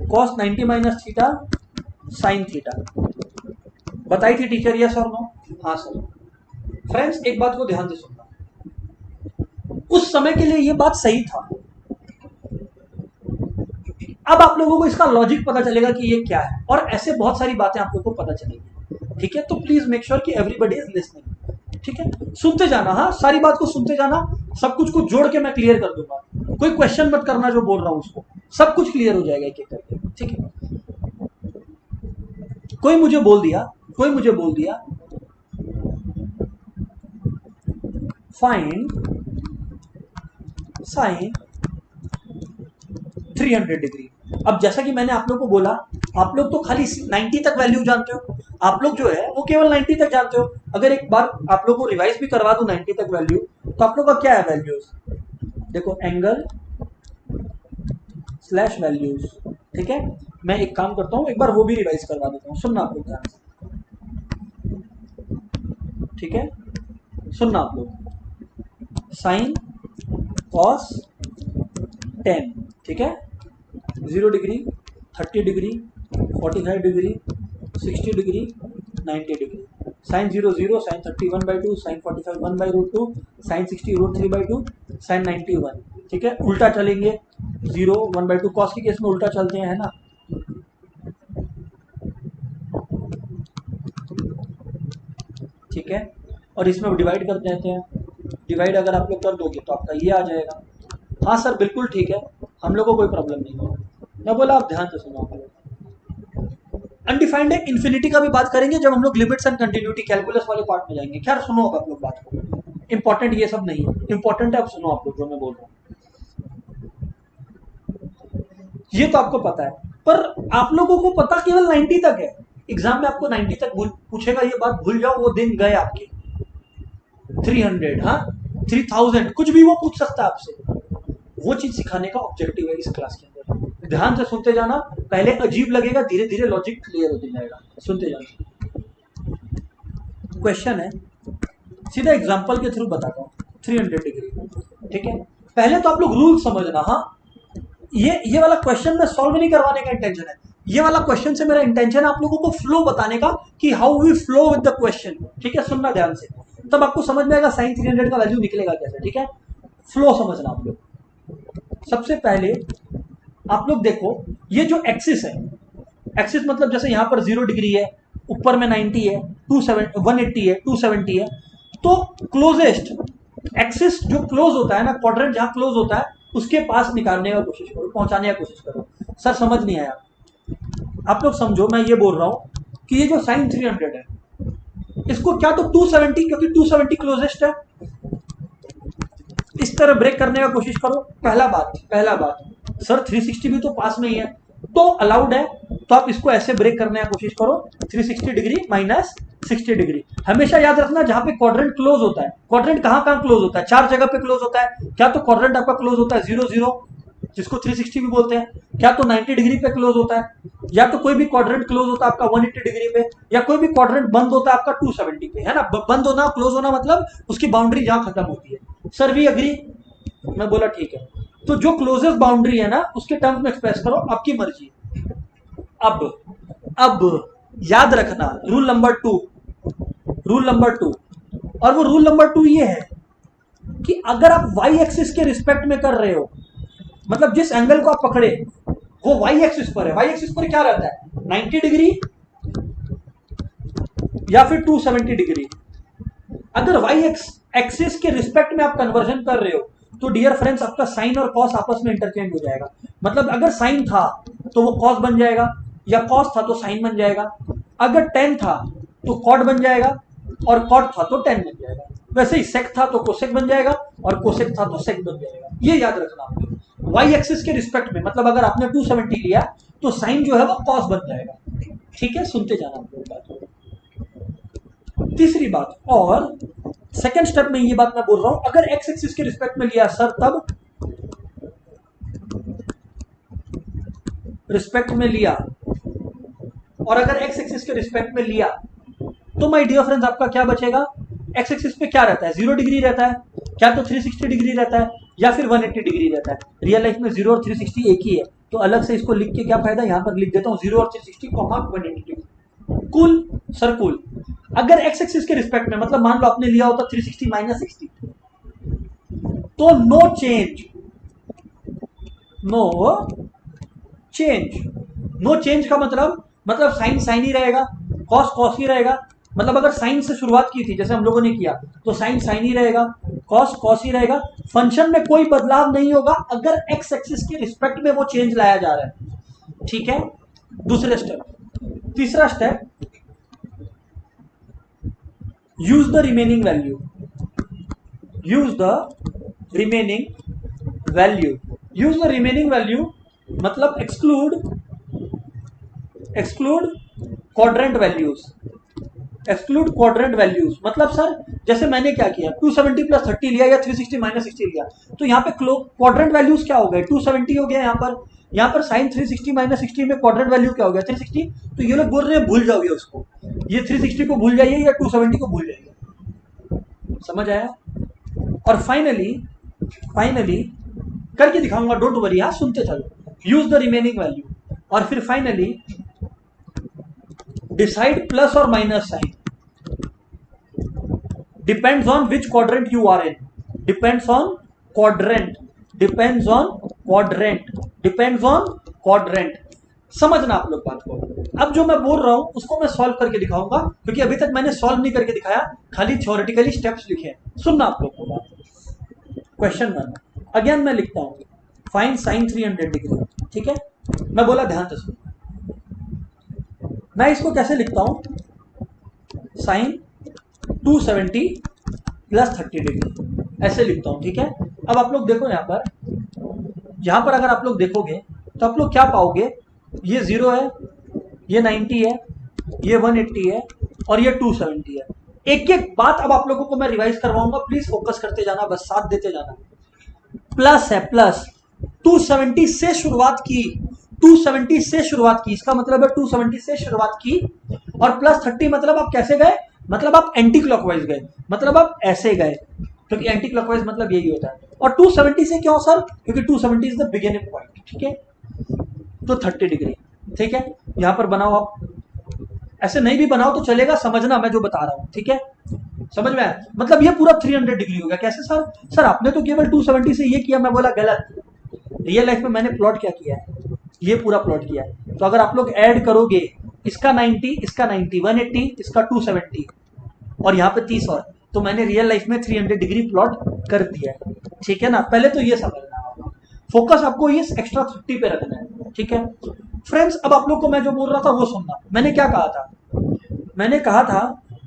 cos 90 minus theta sine theta, बताई थी टीचर, यस और नो? हाँ सर। फ्रेंड्स एक बात को ध्यान से सुनना, उस समय के लिए ये बात सही था। अब आप लोगों को इसका लॉजिक पता चलेगा कि ये क्या है, और ऐसे बहुत सारी बातें आप लोगों को पता चलेगी, ठीक है। तो प्लीज मेक श्योर कि एवरीबॉडी इज लिसनिंग, ठीक है। सुनते जाना, हाँ, सारी बात को सुनते जाना, सब कुछ को जोड़ के मैं क्लियर कर दूंगा, कोई क्वेश्चन मत करना जो बोल रहा हूं उसको, सब कुछ क्लियर हो जाएगा एक एक करके, ठीक है। कोई मुझे बोल दिया फाइंड साइन 300 डिग्री। अब जैसा कि मैंने आप लोग को बोला, आप लोग तो खाली 90 तक वैल्यू जानते हो, आप लोग जो है वो केवल 90 तक जानते हो। अगर एक बार आप लोग को रिवाइज भी करवा दूं 90 तक वैल्यू, तो आप लोग का क्या है वैल्यूज, देखो एंगल स्लैश वैल्यूज, ठीक है। मैं एक काम करता हूं, एक बार वो भी रिवाइज करवा देता हूं, सुनना आप लोग ध्यान से, ठीक है, सुनना आप लोग। साइन कॉस 10, ठीक है, 0 degree, 30 degree, 45 degree, 60 degree, 90 degree, sine 0 0, sine 30 1/2, sine 45 1/√2, sine 60 √3/2, sine 90 1, ठीक है। उल्टा चलेंगे, 0 1/2 कॉस के केस में उल्टा चलते हैं, है ना, ठीक है। और इसमें डिवाइड कर देते हैं, डिवाइड अगर आप लोग कर दोगे तो आपका ये आ जाएगा। हाँ सर बिल्कुल ठीक है, हम लोग को कोई प्रॉब्लम नहीं है। मैं बोला आप ध्यान से सुनो। अनडिफाइंड है, इन्फिनिटी का भी बात करेंगे जब हम लोग लिमिट्स एंड कंटिन्यूटी कैलकुलस वाले पार्ट में जाएंगे। खैर सुनो अब आप लोग बात को, इंपॉर्टेंट ये सब नहीं है, इंपॉर्टेंट है अब सुनो आप लोग जो मैं बोल रहा हूँ। ये तो आपको पता है, पर आप लोगों को पता केवल 90 तक है। एग्जाम में आपको 90 तक पूछेगा, ये बात भूल जाओ, वो दिन गए आपके। 300, हाँ 3000, कुछ भी वो पूछ सकता है आपसे, वो चीज सिखाने का ऑब्जेक्टिव है इस क्लास के अंदर। ध्यान से सुनते जाना, पहले अजीब लगेगा, धीरे धीरे लॉजिक क्लियर होते जाएगा, सुनते जाना। क्वेश्चन है, सीधा एग्जांपल के थ्रू बताता हूँ। 300 डिग्री, ठीक है। पहले तो आप लोग रूल समझना, हाँ, ये वाला क्वेश्चन में सॉल्व नहीं करवाने का इंटेंशन है, ये वाला क्वेश्चन से मेरा इंटेंशन है आप लोगों को फ्लो बताने का कि how we flow with the question, ठीक है। सुनना ध्यान से, तब आपको समझ में आएगा साइन 300 का वैल्यू निकलेगा कैसे, ठीक है। फ्लो समझना आप लोग। सबसे पहले आप लोग देखो, ये जो एक्सिस है, एक्सिस मतलब जैसे यहां पर 0 डिग्री है, ऊपर में 90 है, 180 है, 270 है, तो क्लोजेस्ट एक्सिस जो क्लोज होता है ना, क्वाड्रेंट जहां क्लोज होता है उसके पास निकालने का कोशिश करो, पहुंचाने का कोशिश करो। सर समझ नहीं आया, आप लोग समझो, मैं ये बोल रहा हूं कि ये जो साइन 300 है, इसको क्या तो 270, क्योंकि 270 क्लोजेस्ट है, इस तरह ब्रेक करने का कोशिश करो। पहला बात सर 360 भी तो पास में ही है, तो अलाउड है, तो आप इसको ऐसे ब्रेक करने का कोशिश करो, 360 डिग्री माइनस 60 डिग्री। हमेशा याद रखना जहां पे क्वाड्रेंट क्लोज होता है, क्वाड्रेंट कहां कहां क्लोज होता है, 4 जगह पे क्लोज होता है। क्या तो क्वाड्रेंट आपका क्लोज होता है 0 0, जिसको 360 भी बोलते हैं, क्या तो 90 डिग्री पे क्लोज होता है, या तो कोई भी क्वाड्रेंट क्लोज होता है आपका 180 डिग्री पे, या कोई भी क्वाड्रेंट बंद होता है आपका 270 पे, है ना। बंद होना, क्लोज होना मतलब उसकी बाउंड्री जहां खत्म होती है। सर वी अग्री, मैं बोला ठीक है। तो जो क्लोजेस्ट बाउंड्री है ना उसके टर्म्स में एक्सप्रेस करो, आपकी मर्जी। अब याद रखना रूल नंबर 2, रूल नंबर 2, और वो रूल नंबर 2 ये है कि अगर आप वाई एक्सिस के रिस्पेक्ट में कर रहे हो, मतलब जिस एंगल को आप पकड़े वो वाई एक्सिस पर है, वाई एक्सिस पर क्या रहता है 90 डिग्री या फिर 270 डिग्री। अगर वाई एक्सिस के रिस्पेक्ट में आप कन्वर्जन कर रहे हो तो डियर फ्रेंड्स आपका साइन और कॉस आपस में इंटरचेंज हो जाएगा। मतलब अगर साइन था तो वो कॉस बन जाएगा, या कॉस था तो साइन बन जाएगा। अगर टेन था तो कॉट बन जाएगा, और कॉट था तो टेन बन जाएगा। वैसे ही सेक था तो कोसेक बन जाएगा, और कोसेक था तो सेक बन जाएगा। ये याद रखना आपने वाई एक्सिस के रिस्पेक्ट में। मतलब अगर आपने 270 लिया तो साइन जो है वो कॉस बन जाएगा। ठीक है, सुनते जाना आप लोग बात। तीसरी बात, और सेकेंड स्टेप में ये बात मैं बोल रहा हूं, अगर एक्स एक्सिस के रिस्पेक्ट में लिया सर तब रिस्पेक्ट में लिया, और अगर एक्स एक्सिस के रिस्पेक्ट में लिया तो माय डियर फ्रेंड्स आपका क्या बचेगा, एक्स एक्सिस पे क्या रहता है 0 डिग्री रहता है, क्या तो 360 डिग्री रहता है, या फिर 180 डिग्री रहता है। रियल लाइफ में 0 और 360 एक ही है, तो अलग से इसको लिख के क्या फायदा, यहां पर लिख देता हूं 0 और 360 180 डिग्री। Cool sir cool. अगर एक्स एक्सिस के रिस्पेक्ट में, मतलब मान लो आपने लिया होता 360 माइनस 60, तो no change, no change. No change का मतलब साइन साइन ही रहेगा, कॉस कॉस ही रहेगा। मतलब अगर साइन से शुरुआत की थी जैसे हम लोगों ने किया तो साइन साइन ही रहेगा, कॉस कॉस ही रहेगा। फंक्शन में कोई बदलाव नहीं होगा अगर एक्स एक्सिस के रिस्पेक्ट में वो चेंज लाया जा रहा है। ठीक है, दूसरे स्टेप। तीसरा step, use the remaining value, use the remaining value. Use the remaining value मतलब exclude quadrant values, exclude quadrant values. मतलब सर जैसे मैंने क्या किया 270 प्लस 30 लिया या 360 माइनस 60 लिया, तो यहाँ पे क्वाड्रेंट वैल्यूज क्या हो गए 270 हो गया। यहाँ पर साइन 360 माइनस 60 में क्वाड्रेंट वैल्यू क्या हो गया 360। तो ये लोग बोल रहे हैं भूल जाओगे उसको, ये 360 को भूल जाइए या 270 को भूल जाइए। समझ आया। और फाइनली करके दिखाऊंगा, डोंट वरी, हाँ सुनते चलो। यूज द रिमेनिंग वैल्यू, और फिर फाइनली डिसाइड प्लस और minus sign depends on which quadrant you are in, depends on quadrant, depends on quadrant, depends on quadrant. समझना आप लोग बात को। अब जो मैं बोल रहा हूं उसको मैं सॉल्व करके दिखाऊंगा, क्योंकि अभी तक मैंने सॉल्व नहीं करके दिखाया, खाली थ्योरेटिकली स्टेप्स लिखे हैं। सुनना आप लोग को बात। क्वेश्चन 1 अगेन मैं लिखता हूं, फाइंड साइन 300 डिग्री। ठीक है, मैं बोला ध्यान से सुनो। मैं इसको कैसे लिखता हूं, साइन 270 प्लस 30 डिग्री ऐसे लिखता हूं। ठीक है, अब आप लोग देखो यहां पर अगर आप लोग देखोगे तो आप लोग क्या पाओगे, ये 0 है, ये 90 है, ये 180 है, और ये 270 है। एक एक बात अब आप लोगों को मैं रिवाइज करवाऊंगा, प्लीज फोकस करते जाना, बस साथ देते जाना। प्लस है, प्लस 270 से शुरुआत की, 270 से शुरुआत की, इसका मतलब है 270 से शुरुआत की, और प्लस 30 मतलब आप कैसे गए, मतलब आप एंटी क्लॉकवाइज गए, मतलब आप ऐसे गए, क्योंकि एंटी क्लॉकवाइज मतलब यही होता है। और 270 से क्यों सर, क्योंकि 270 इज द बिगिनिंग पॉइंट। ठीक है, तो 30 डिग्री। ठीक है, यहां पर बनाओ आप, ऐसे नहीं भी बनाओ तो चलेगा, समझना मैं जो बता रहा हूं। ठीक है, समझ में आया। मतलब ये पूरा 300 डिग्री हो गया। कैसे सर आपने तो केवल 270 से ये किया। मैं बोला गलत, रियल लाइफ में मैंने प्लॉट क्या किया है, ये पूरा प्लॉट किया है। तो अगर आप लोग ऐड करोगे इसका 90, इसका 90, 180, इसका 270, और यहाँ पे 30 और, तो मैंने रियल लाइफ में 300 डिग्री प्लॉट कर दिया है। ठीक है ना, पहले तो ये समझना होगा, फोकस आपको ये एक्स्ट्रा 30 पे रखना है। ठीक है फ्रेंड्स, अब आप लोग को मैं जो बोल रहा था वो सुनना। मैंने क्या कहा था, मैंने कहा था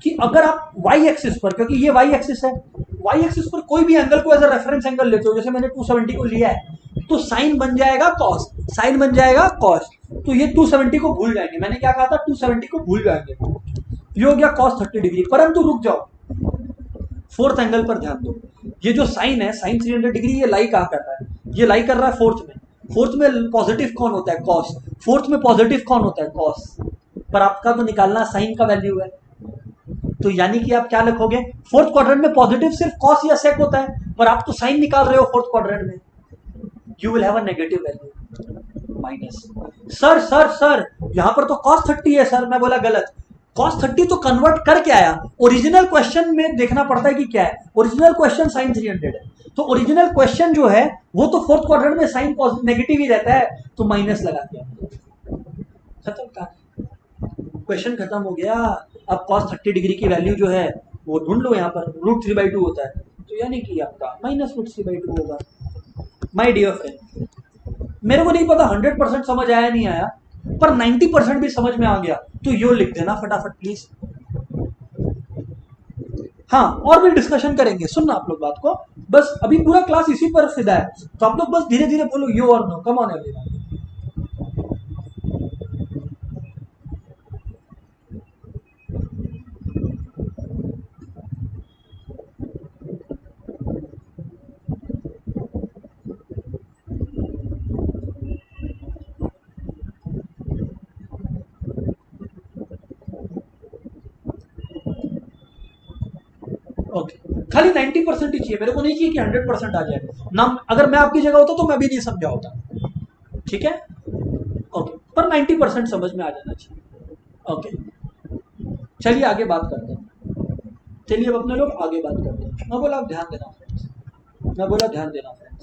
कि अगर आप वाई एक्सिस पर, क्योंकि ये वाई एक्सिस है, वाई एक्सिस पर कोई भी एंगल को एज अ रेफरेंस एंगल लेते हो, जैसे मैंने 270 को लिया है, तो साइन बन जाएगा कॉस, साइन बन जाएगा कॉस, तो ये 270 को भूल जाएंगे। मैंने क्या कहा था, 270 को भूल जाएंगे। ये हो गया cos 30 डिग्री। परंतु रुक जाओ, फोर्थ एंगल पर ध्यान दो। ये जो साइन है, साइन 300 डिग्री, ये लाई कहाँ कर रहा है? ये लाई कर रहा है फोर्थ में। फोर्थ में पॉजिटिव कौन होता है? कॉस। फोर्थ में पॉजिटिव कौन होता है? कॉस। पर आपका तो निकालना साइन का वैल्यू है, तो यानी कि आप क्या लिखोगे? फोर्थ क्वाड्रेंट में पॉजिटिव सिर्फ कॉस या सेक होता है, पर आप तो साइन निकाल रहे हो फोर्थ क्वाड्रेंट में। You will have a negative value, minus. Sir sir sir यहां पर तो cos 30 है सर। मैं बोला गलत। cos 30 तो कन्वर्ट करके आया। ओरिजिनल क्वेश्चन में देखना पड़ता है कि क्या है। ओरिजिनल क्वेश्चन साइन 300 है, तो ओरिजिनल क्वेश्चन जो है वो तो फोर्थ क्वाड्रेंट में साइन नेगेटिव ही रहता है, तो माइनस लगा दिया। खत्म का क्वेश्चन, खत्म हो गया। अब cos 30 डिग्री की वैल्यू जो है वो ढूंढ लो। यहाँ पर √3/2 होता है, तो यानी कि आपका -√3/2 होगा। माय डियर फ्रेंड, मेरे को नहीं पता 100% समझ आया नहीं आया, पर 90% भी समझ में आ गया तो यो लिख देना फटाफट प्लीज। हाँ, और भी डिस्कशन करेंगे, सुनना आप लोग बात को। बस अभी पूरा क्लास इसी पर फिदा है, तो आप लोग बस धीरे धीरे बोलो यो और नो। Come on everyone. ओके, खाली 90% ही चाहिए, मेरे को नहीं चाहिए कि 100% आ जाए ना। अगर मैं आपकी जगह होता तो मैं भी नहीं समझा होता, ठीक है? ओके, पर 90% समझ में आ जाना चाहिए। ओके, चलिए आगे बात करते हैं। चलिए अब अपने लोग आगे बात करते हैं। मैं बोला आप ध्यान देना फ्रेंड्स, मैं बोला ध्यान देना फ्रेंड्स।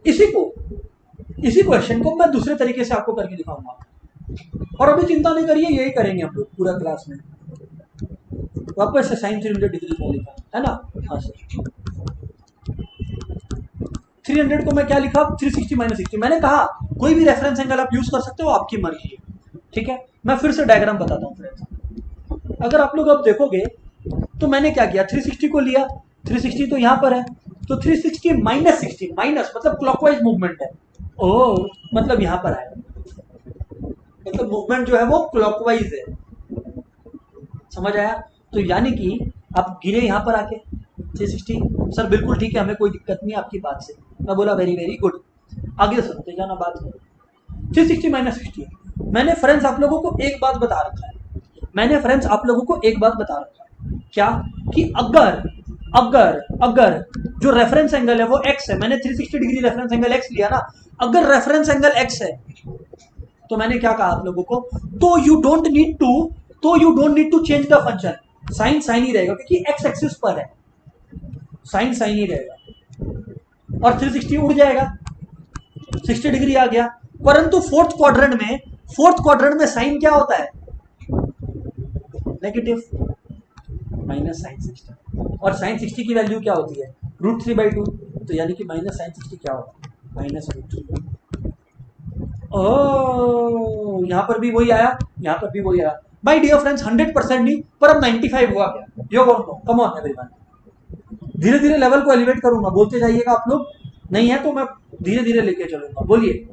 इसी क्वेश्चन को मैं दूसरे तरीके से आपको करके दिखाऊंगा, और अभी चिंता नहीं करिए, यही करेंगे हम लोग पूरा क्लास में। वापस से साइन 300 डिग्री में लिखा है ना? हाँ सर, 300 को मैं क्या लिखा? 360 - 60। मैंने कहा कोई भी रेफरेंस एंगल आप यूज कर सकते हो, आपकी मर्जी है, ठीक है? मैं फिर से डायग्राम बताता हूँ फ्रेंड्स। अगर आप लोग अब देखोगे तो मैंने क्या किया, 360 को लिया। 360 तो यहाँ पर है, तो 360 - 60, माइनस मतलब क्लॉकवाइज मूवमेंट है। ओ, मतलब यहाँ पर आएगा, मतलब मूवमेंट जो है वो क्लॉकवाइज है। समझ आया? तो यानी कि आप गिरे यहाँ पर आके 360। सर बिल्कुल ठीक है, हमें कोई दिक्कत नहीं आपकी बात से। मैं बोला वेरी वेरी गुड, आगे सुनते जाना बात। 360 - 60। मैंने फ्रेंड्स आप लोगों को एक बात बता रखा है, मैंने फ्रेंड्स आप लोगों को एक बात बता रखा है, क्या? कि अगर अगर अगर जो रेफरेंस एंगल है वो x है, मैंने 360 डिग्री रेफरेंस एंगल x लिया ना। अगर रेफरेंस एंगल x है तो मैंने क्या कहा आप लोगों को? तो you don't need to change the function. Sign sign ही रहेगा, क्योंकि एक्स एक्सिस पर है, साइन साइन ही रहेगा, और 360 उड़ जाएगा, 60 डिग्री आ गया। परंतु फोर्थ क्वाड्रेंट में साइन क्या होता है? Negative, -sin60। और sin 60 की वैल्यू क्या होती है? √3/2। तो यानी कि -sin60 क्या होगा? -√3। ओह, यहां पर भी वही आया, यहां पर भी वही आया। माय डियर फ्रेंड्स, 100% नहीं, पर अब 95 हुआ क्या? यो कम ऑन एवरीवन। धीरे धीरे लेवल को एलिवेट करूंगा, बोलते जाइएगा आप लोग। नहीं है तो मैं धीरे धीरे लेके चलूंगा, बोलिए।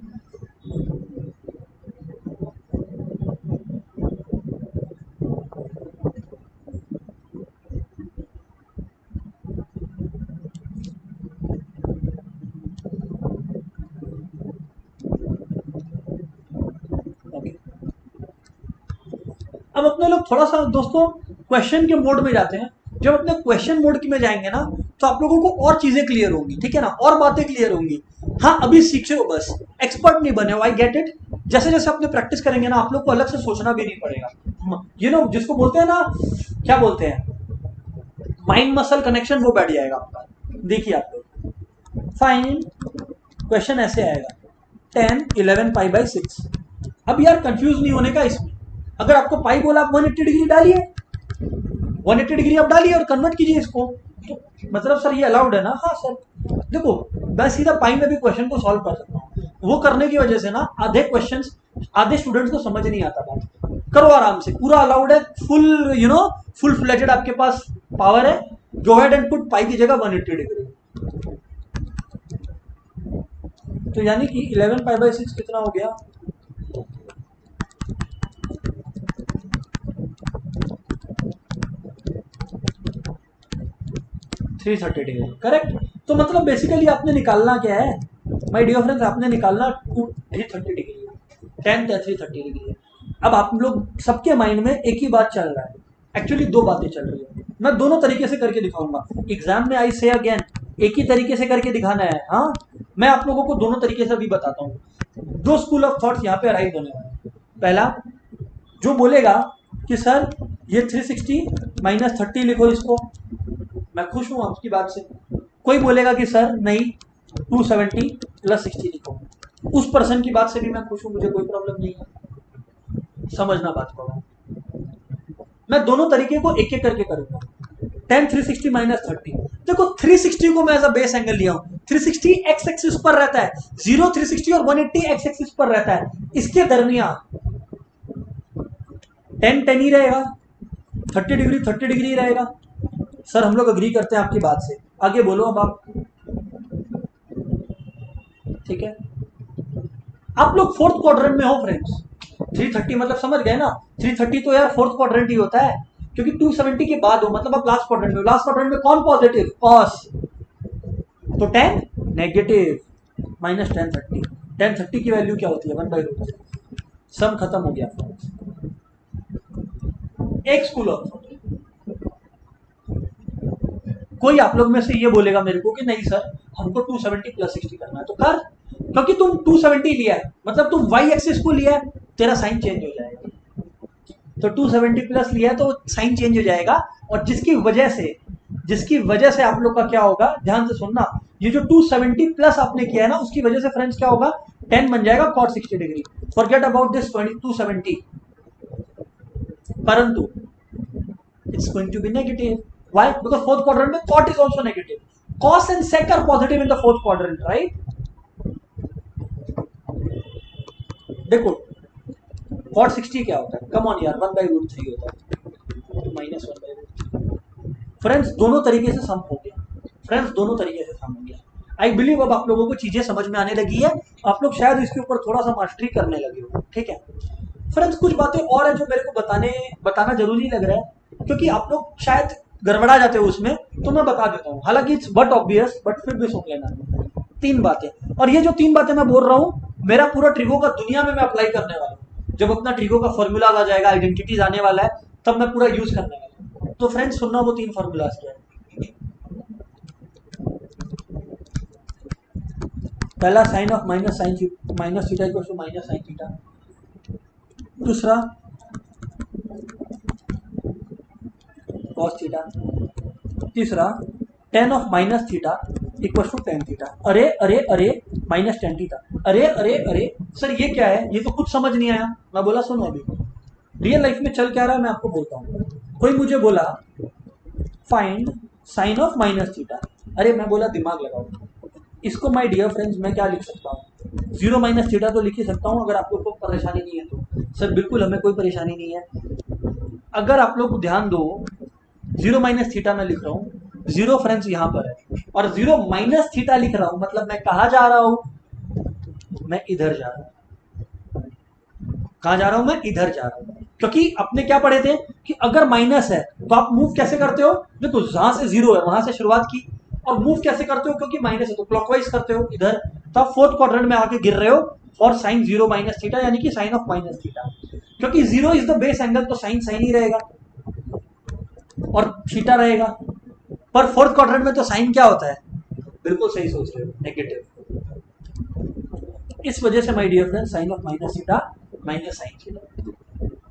ओके, अब अपने लोग थोड़ा सा दोस्तों क्वेश्चन के मोड में जाते हैं। जब अपने क्वेश्चन मोड में जाएंगे ना, तो आप लोगों को और चीजें क्लियर होंगी, ठीक है ना? और बातें क्लियर होंगी। हाँ, अभी सीखे हो, बस एक्सपर्ट नहीं बने हो, आई गेट इट। जैसे जैसे अपने प्रैक्टिस करेंगे ना, आप लोग को अलग से सोचना भी नहीं पड़ेगा। जिसको बोलते हैं ना, क्या बोलते हैं, माइंड मसल कनेक्शन, वो बैठ जाएगा आपका। देखिए आप लोग, फाइन। क्वेश्चन ऐसे आएगा, 10 11 π/6। अब यार कंफ्यूज नहीं होने का इसमें। अगर आपको पाई बोला, आप 180 डिग्री डालिए, 180 डिग्री आप डालिए और कन्वर्ट कीजिए इसको। तो मतलब सर ये अलाउड है ना? हाँ सर, देखो मैं सीधा पाई में भी क्वेश्चन को सॉल्व कर सकता हूँ। वो करने की वजह से ना आधे स्टूडेंट्स को समझ नहीं आता बात। करो आराम से, पूरा अलाउड है, फुल फ्लेजेड आपके पास पावर है। गो हेड एंड पुट पाई की जगह 180 डिग्री। तो यानी कि 11 π/6 कितना हो गया? 330 डिग्री, करेक्ट। तो मतलब बेसिकली आपने निकालना क्या है माय डियर फ्रेंड्स, आपने निकालना 330 डिग्री है, tan 330 डिग्री है। अब आप लोग सबके माइंड में एक ही बात चल रहा है, एक्चुअली दो बातें चल रही है। मैं दोनों तरीके से करके दिखाऊंगा एग्जाम में, आई से अगेन एक ही तरीके से करके दिखाना है। हाँ, मैं आप लोगों को दोनों तरीके से भी बताता हूँ। दो स्कूल ऑफ थॉट्स यहाँ पे अराइज होने वाले हैं। पहला जो बोलेगा कि सर ये 360 माइनस 30 लिखो इसको, मैं खुश हूं आपकी बात से। कोई बोलेगा कि सर नहीं 270 प्लस 60 लिखो, उस पर्सन की बात से भी मैं खुश हूं, मुझे कोई प्रॉब्लम नहीं है। समझना बात को, मैं दोनों तरीके को एक एक करके करूंगा। tan 360 माइनस 30, देखो 360 को मैं एज अ बेस एंगल लिया हूं। 360 एक्स एक्सिस पर रहता है, 0 360 और 180 एक्स एक्सिस पर रहता है। इसके दरमियान tan ही रहेगा, 30 डिग्री रहेगा। सर हम लोग अग्री करते हैं आपकी बात से, आगे बोलो अब आप। ठीक है, आप लोग फोर्थ क्वाड्रेंट में हो फ्रेंड्स। 330 मतलब समझ गए ना, 330 तो यार फोर्थ क्वाड्रेंट ही होता है, क्योंकि 270 के बाद हो मतलब आप लास्ट क्वाड्रेंट में हो। लास्ट क्वाड्रेंट में कौन पॉजिटिव? कॉस, तो tan नेगेटिव माइनस tan 30 की वैल्यू क्या होती है? 1/√। सम खत्म हो गया। एक स्कूल ऑफ थॉट, कोई आप लोग में से ये बोलेगा मेरे को कि नहीं सर हमको 270 प्लस 60 करना है, तो कर, क्योंकि तुम 270 लिया है मतलब तुम y एक्सिस को लिया है, तेरा साइन चेंज हो जाएगा। तो 270 प्लस लिया है तो साइन चेंज हो जाएगा, और जिसकी वजह से आप लोग का क्या होगा, ध्यान से सुनना, ये जो 270 प्लस आपने किया है ना, उसकी वजह से फ्रेंड्स क्या होगा, tan बन जाएगा cot 60 degree. Forget about this 270, परंतु it's going to be negative. Why? Because fourth quadrant में cot is also negative. Cos and sec are positive in the fourth quadrant, right? देखो cot 60 क्या होता है? Come on यार, 1/√3 होता है, minus 1/√3। Friends दोनों तरीके से सम हो गया, आई बिलीव अब आप लोगों को चीजें समझ में आने लगी है, आप लोग शायद इसके ऊपर थोड़ा सा मास्टरी करने लगे हो। ठीक है फ्रेंड्स, कुछ बातें और है जो मेरे को बताना जरूरी लग रहा है, क्योंकि आप लोग शायद गड़बड़ा जाते हो उसमें, तो मैं बता देता हूँ। हालांकि इट्स बट ऑब्वियस, बट फिर भी सुन लेना। 3 बातें, और ये जो 3 बातें मैं बोल रहा हूँ, मेरा पूरा ट्रिगो का दुनिया में मैं अप्लाई करने वाला हूँ। जब अपना ट्रिगो का फॉर्मूला आ जाएगा, आइडेंटिटीज आने वाला है, तब मैं पूरा यूज करने वाला हूँ। तो फ्रेंड्स सुनना वो 3 फॉर्मूलाज क्या है। पहला sine of minus theta equal to minus sign theta. दूसरा कॉस थीटा। तीसरा tan of minus theta equal to tan theta. अरे माइनस tan थीटा। अरे सर ये क्या है, ये तो कुछ समझ नहीं आया। मैं बोला सुनो, अभी रियल लाइफ में चल क्या रहा है मैं आपको बोलता हूँ। कोई मुझे बोला find sign of minus theta, अरे मैं बोला दिमाग लगाओ, इसको माय डियर फ्रेंड्स मैं क्या लिख सकता हूँ, 0 माइनस थीटा तो लिख ही सकता हूँ, अगर आप लोग को परेशानी नहीं है तो। सर बिल्कुल हमें कोई परेशानी नहीं है। अगर आप लोग ध्यान दो, 0 माइनस थीटा मैं लिख रहा हूँ, 0 फ्रेंड्स यहाँ पर है, और 0 माइनस थीटा लिख रहा हूँ, मतलब मैं कहाँ जा रहा हूँ, मैं इधर जा रहा हूँ। कहाँ जा रहा हूँ? मैं इधर जा रहा हूँ, क्योंकि आपने क्या पढ़े थे कि अगर माइनस है तो आप मूव कैसे करते हो, देखो जहां से 0 है वहां से शुरुआत की, और मूव कैसे करते हो, क्योंकि माइनस है तो क्लॉकवाइज करते हो इधर, तो आप फोर्थ क्वाड्रेंट में आके गिर रहे हो फॉर साइन 0 माइनस थीटा, यानी कि साइन ऑफ माइनस थीटा। क्योंकि 0 इज द बेस एंगल, तो साइन ही रहेगा और थीटा रहेगा। पर फोर्थ क्वाड्रेंट में तो साइन क्या होता है, बिल्कुल सही सोच रहे हो, नेगेटिव। इस वजह से my dear friend sign of minus theta minus sign theta.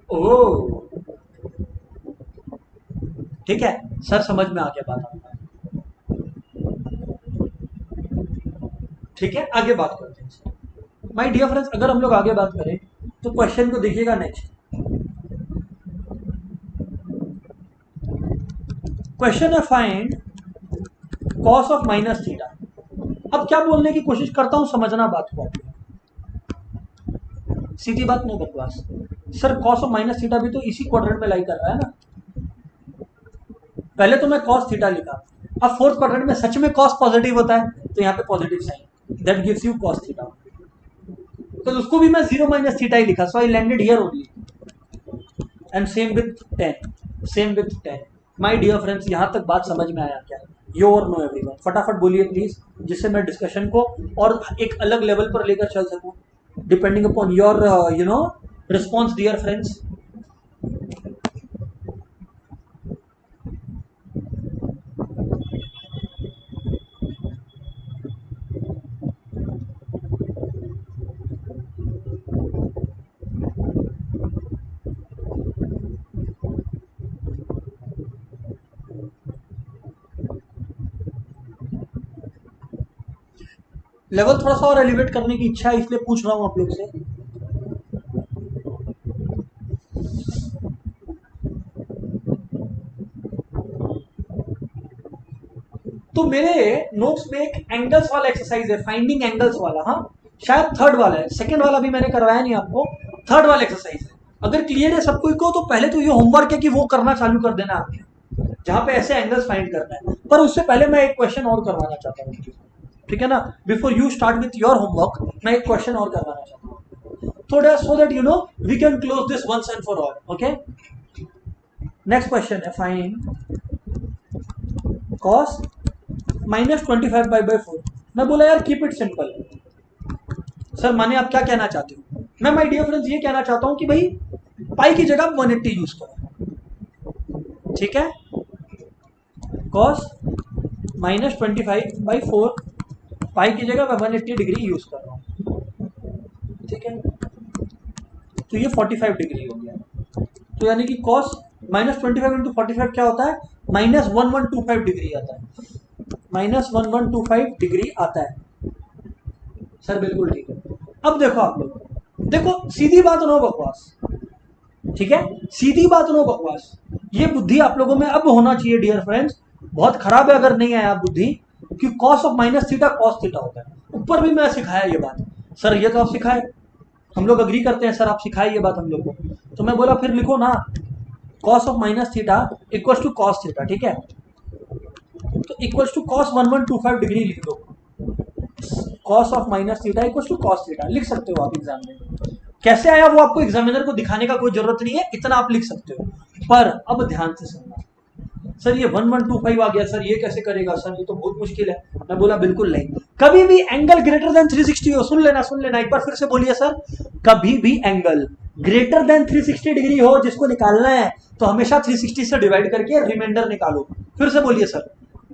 Oh ठीक है सर, समझ में आ गया बात आपका। ठीक है, आगे बात करते हैं माय डियर फ्रेंड्स। अगर हम लोग आगे बात करें तो क्वेश्चन को देखिएगा नेक्स्ट। क्वेश्चन है find cos of minus theta. अब क्या बोलने की कोशिश करता हूं, समझना बात को, सीधी बात, नो बकवास। Sir cos of minus theta भी तो इसी क्वाड्रेंट में लाई कर रहा है ना। पहले तो मैं कॉस थीटा लिखा, अब फोर्थ क्वाड्रेंट में सच में कॉस पॉजिटिव होता है, तो यहाँ पे positive sign, that gives you cos theta. तो उसको भी मैं 0 माइनस थीटा ही लिखा, so I landed here only. And same with 10, my dear friends, यहां तक बात समझ में आया क्या? यो और नो एवरीवन, फटाफट बोलिए प्लीज, जिससे मैं डिस्कशन को और एक अलग लेवल पर लेकर चल सकूं, depending upon your response dear friends. Level थोड़ा सा और एलिवेट करने की इच्छा है, इसलिए पूछ रहा हूं आप लोग से। तो मेरे नोट्स में एक एंगल्स वाला एक्सरसाइज है, फाइंडिंग एंगल्स वाला, हाँ शायद थर्ड वाला है, सेकंड वाला भी मैंने करवाया नहीं आपको, थर्ड वाला एक्सरसाइज है। अगर क्लियर है सब कोई को तो पहले तो ये होमवर्क है कि वो करना चालू कर देना आपने, जहां पे ऐसे एंगल्स फाइंड करना है। पर उससे पहले मैं एक क्वेश्चन और करवाना चाहता हूँ, ठीक है ना, before you start with your homework मैं एक क्वेश्चन और करवाना चाहता हूँ थोड़ा, so that you know we can close this once and for all. Okay, next question है, फाइंड कॉस -25π/4। मैं बोला यार कीप इट सिंपल। सर माने आप क्या कहना चाहते हो? मैं माय डियर फ्रेंड्स ये कहना चाहता हूं कि भाई पाई की जगह 180 यूज करो, ठीक है, cos -25/4 पाई की जगह मैं 180 डिग्री यूज कर रहा हूं, ठीक है, तो ये 45 डिग्री हो गया। तो यानी कि cos -25 × 45 क्या होता है, -1125 डिग्री आता है, -1125 डिग्री आता है। सर बिल्कुल ठीक है। अब देखो आप लोग, देखो सीधी बात नो बकवास, ठीक है, सीधी बात नो बकवास, ये बुद्धि आप लोगों में अब होना चाहिए डियर फ्रेंड्स, बहुत खराब है अगर नहीं आया बुद्धि, कि cos ऑफ -θ cos θ होता है। ऊपर भी मैं सिखाया ये बात, सर ये तो आप सिखाए, हम लोग अग्री करते हैं सर आप सिखाए ये बात हम लोग को, तो मैं बोला फिर लिखो ना cos of -θ equals to cos θ, ठीक है, तो इक्वल्स टू cos 1125 डिग्री लिख दो, cos of -θ equals to cos θ लिख सकते हो आप एग्जाम में। कैसे आया वो आपको एग्जामिनर को दिखाने का कोई जरूरत नहीं है, इतना आप लिख सकते हो। पर अब ध्यान से सुनना, सर ये 1125 आ गया, सर ये कैसे करेगा, सर ये तो बहुत मुश्किल है। मैं बोला बिल्कुल नहीं, कभी भी एंगल ग्रेटर देन 360 हो, सुन लेना एक बार फिर से बोलिए सर, कभी भी एंगल ग्रेटर देन 360 डिग्री हो जिसको निकालना है तो हमेशा 360 से डिवाइड करके रिमाइंडर निकालो। फिर से बोलिए सर,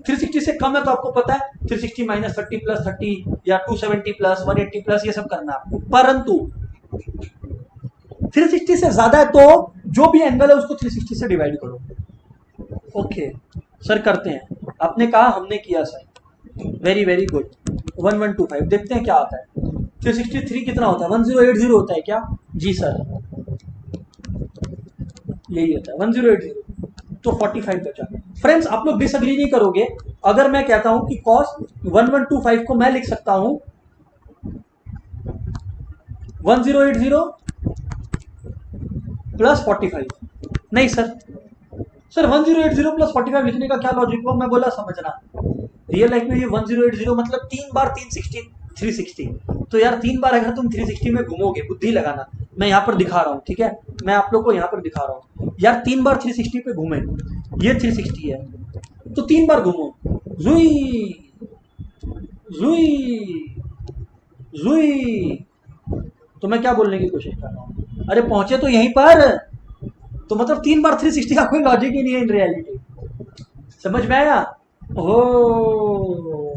360 से कम है तो आपको पता है 360 -30 + 30 या 270 + 180 + ये सब करना है आपको, परंतु 360 से ज्यादा है तो जो भी एंगल है उसको 360 से डिवाइड करो। ओके सर करते हैं, आपने कहा हमने किया सर, वेरी वेरी गुड। 1125 देखते हैं क्या आता है, 363 कितना होता है, 1080 होता है क्या? जी सर यही होता है 1080, तो 45 बचा। फ्रेंड्स आप लोग डिसएग्री नहीं करोगे अगर मैं कहता हूं कि cos 1125 को मैं लिख सकता हूं 1080 + 45। नहीं सर 1080 + 45 लिखने का क्या लॉजिक हुआ? मैं बोला समझना, रियल लाइफ में ये 1080 मतलब 3 बार 360, तो यार 3 बार अगर तुम 360 में घूमोगे, बुद्धि लगाना, मैं यहाँ पर दिखा रहा हूँ, ठीक है, मैं आप लोग को यहाँ पर दिखा रहा हूँ यार, 3 बार 360 पे घूमे, ये 360 है तो 3 बार घूमो, जुई जुई जुई, तो मैं क्या बोलने की कोशिश कर रहा हूँ, अरे पहुंचे तो यहीं पर, तो मतलब 3 बार 360 का कोई लॉजिक ही नहीं है इन रियलिटी, समझ में आया? ओह,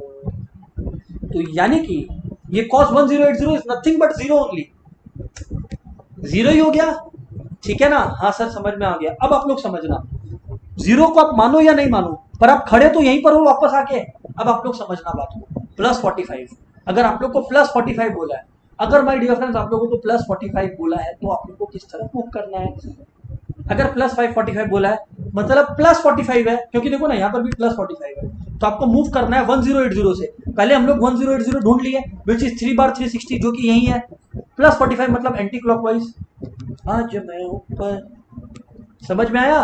तो यानी कि ये cos 1080 is nothing but zero only, zero ही हो गया, ठीक है ना? हाँ सर समझ में आ गया। अब आप लोग समझना, जीरो को आप मानो या नहीं मानो, पर आप खड़े तो यहीं पर हो वापस आके। अब आप लोग समझना बात को, +45, अगर आप लोग को +45 बोला है, अगर माय डियर फ्रेंड्स आप लोगों को +45 बोला है तो आप लोग को किस तरह मूव करना है? अगर +45 बोला है मतलब +45 है, क्योंकि देखो ना यहाँ पर भी +45 है, तो आपको मूव करना है 1080 से। पहले हम लोग 1080 ढूंढ लिए विच इज 3 बार 360 जो कि यही है, +45 मतलब एंटी क्लॉकवाइज। आज मैं ऊपर, समझ में आया?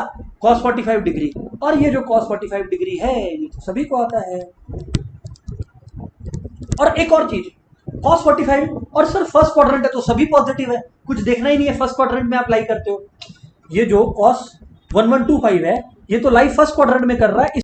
cos 45 डिग्री, और ये जो cos 45 डिग्री है ये तो सभी को आता है। और एक और चीज, cos 45 और सर फर्स्ट क्वाड्रेंट है तो सभी पॉजिटिव है, कुछ देखना ही नहीं है, फर्स्ट क्वाड्रेंट में अप्लाई करते हो। ये जो cos 1125 है ये तो लाइफ फर्स्ट क्वाड्रेंट में कर रहा है,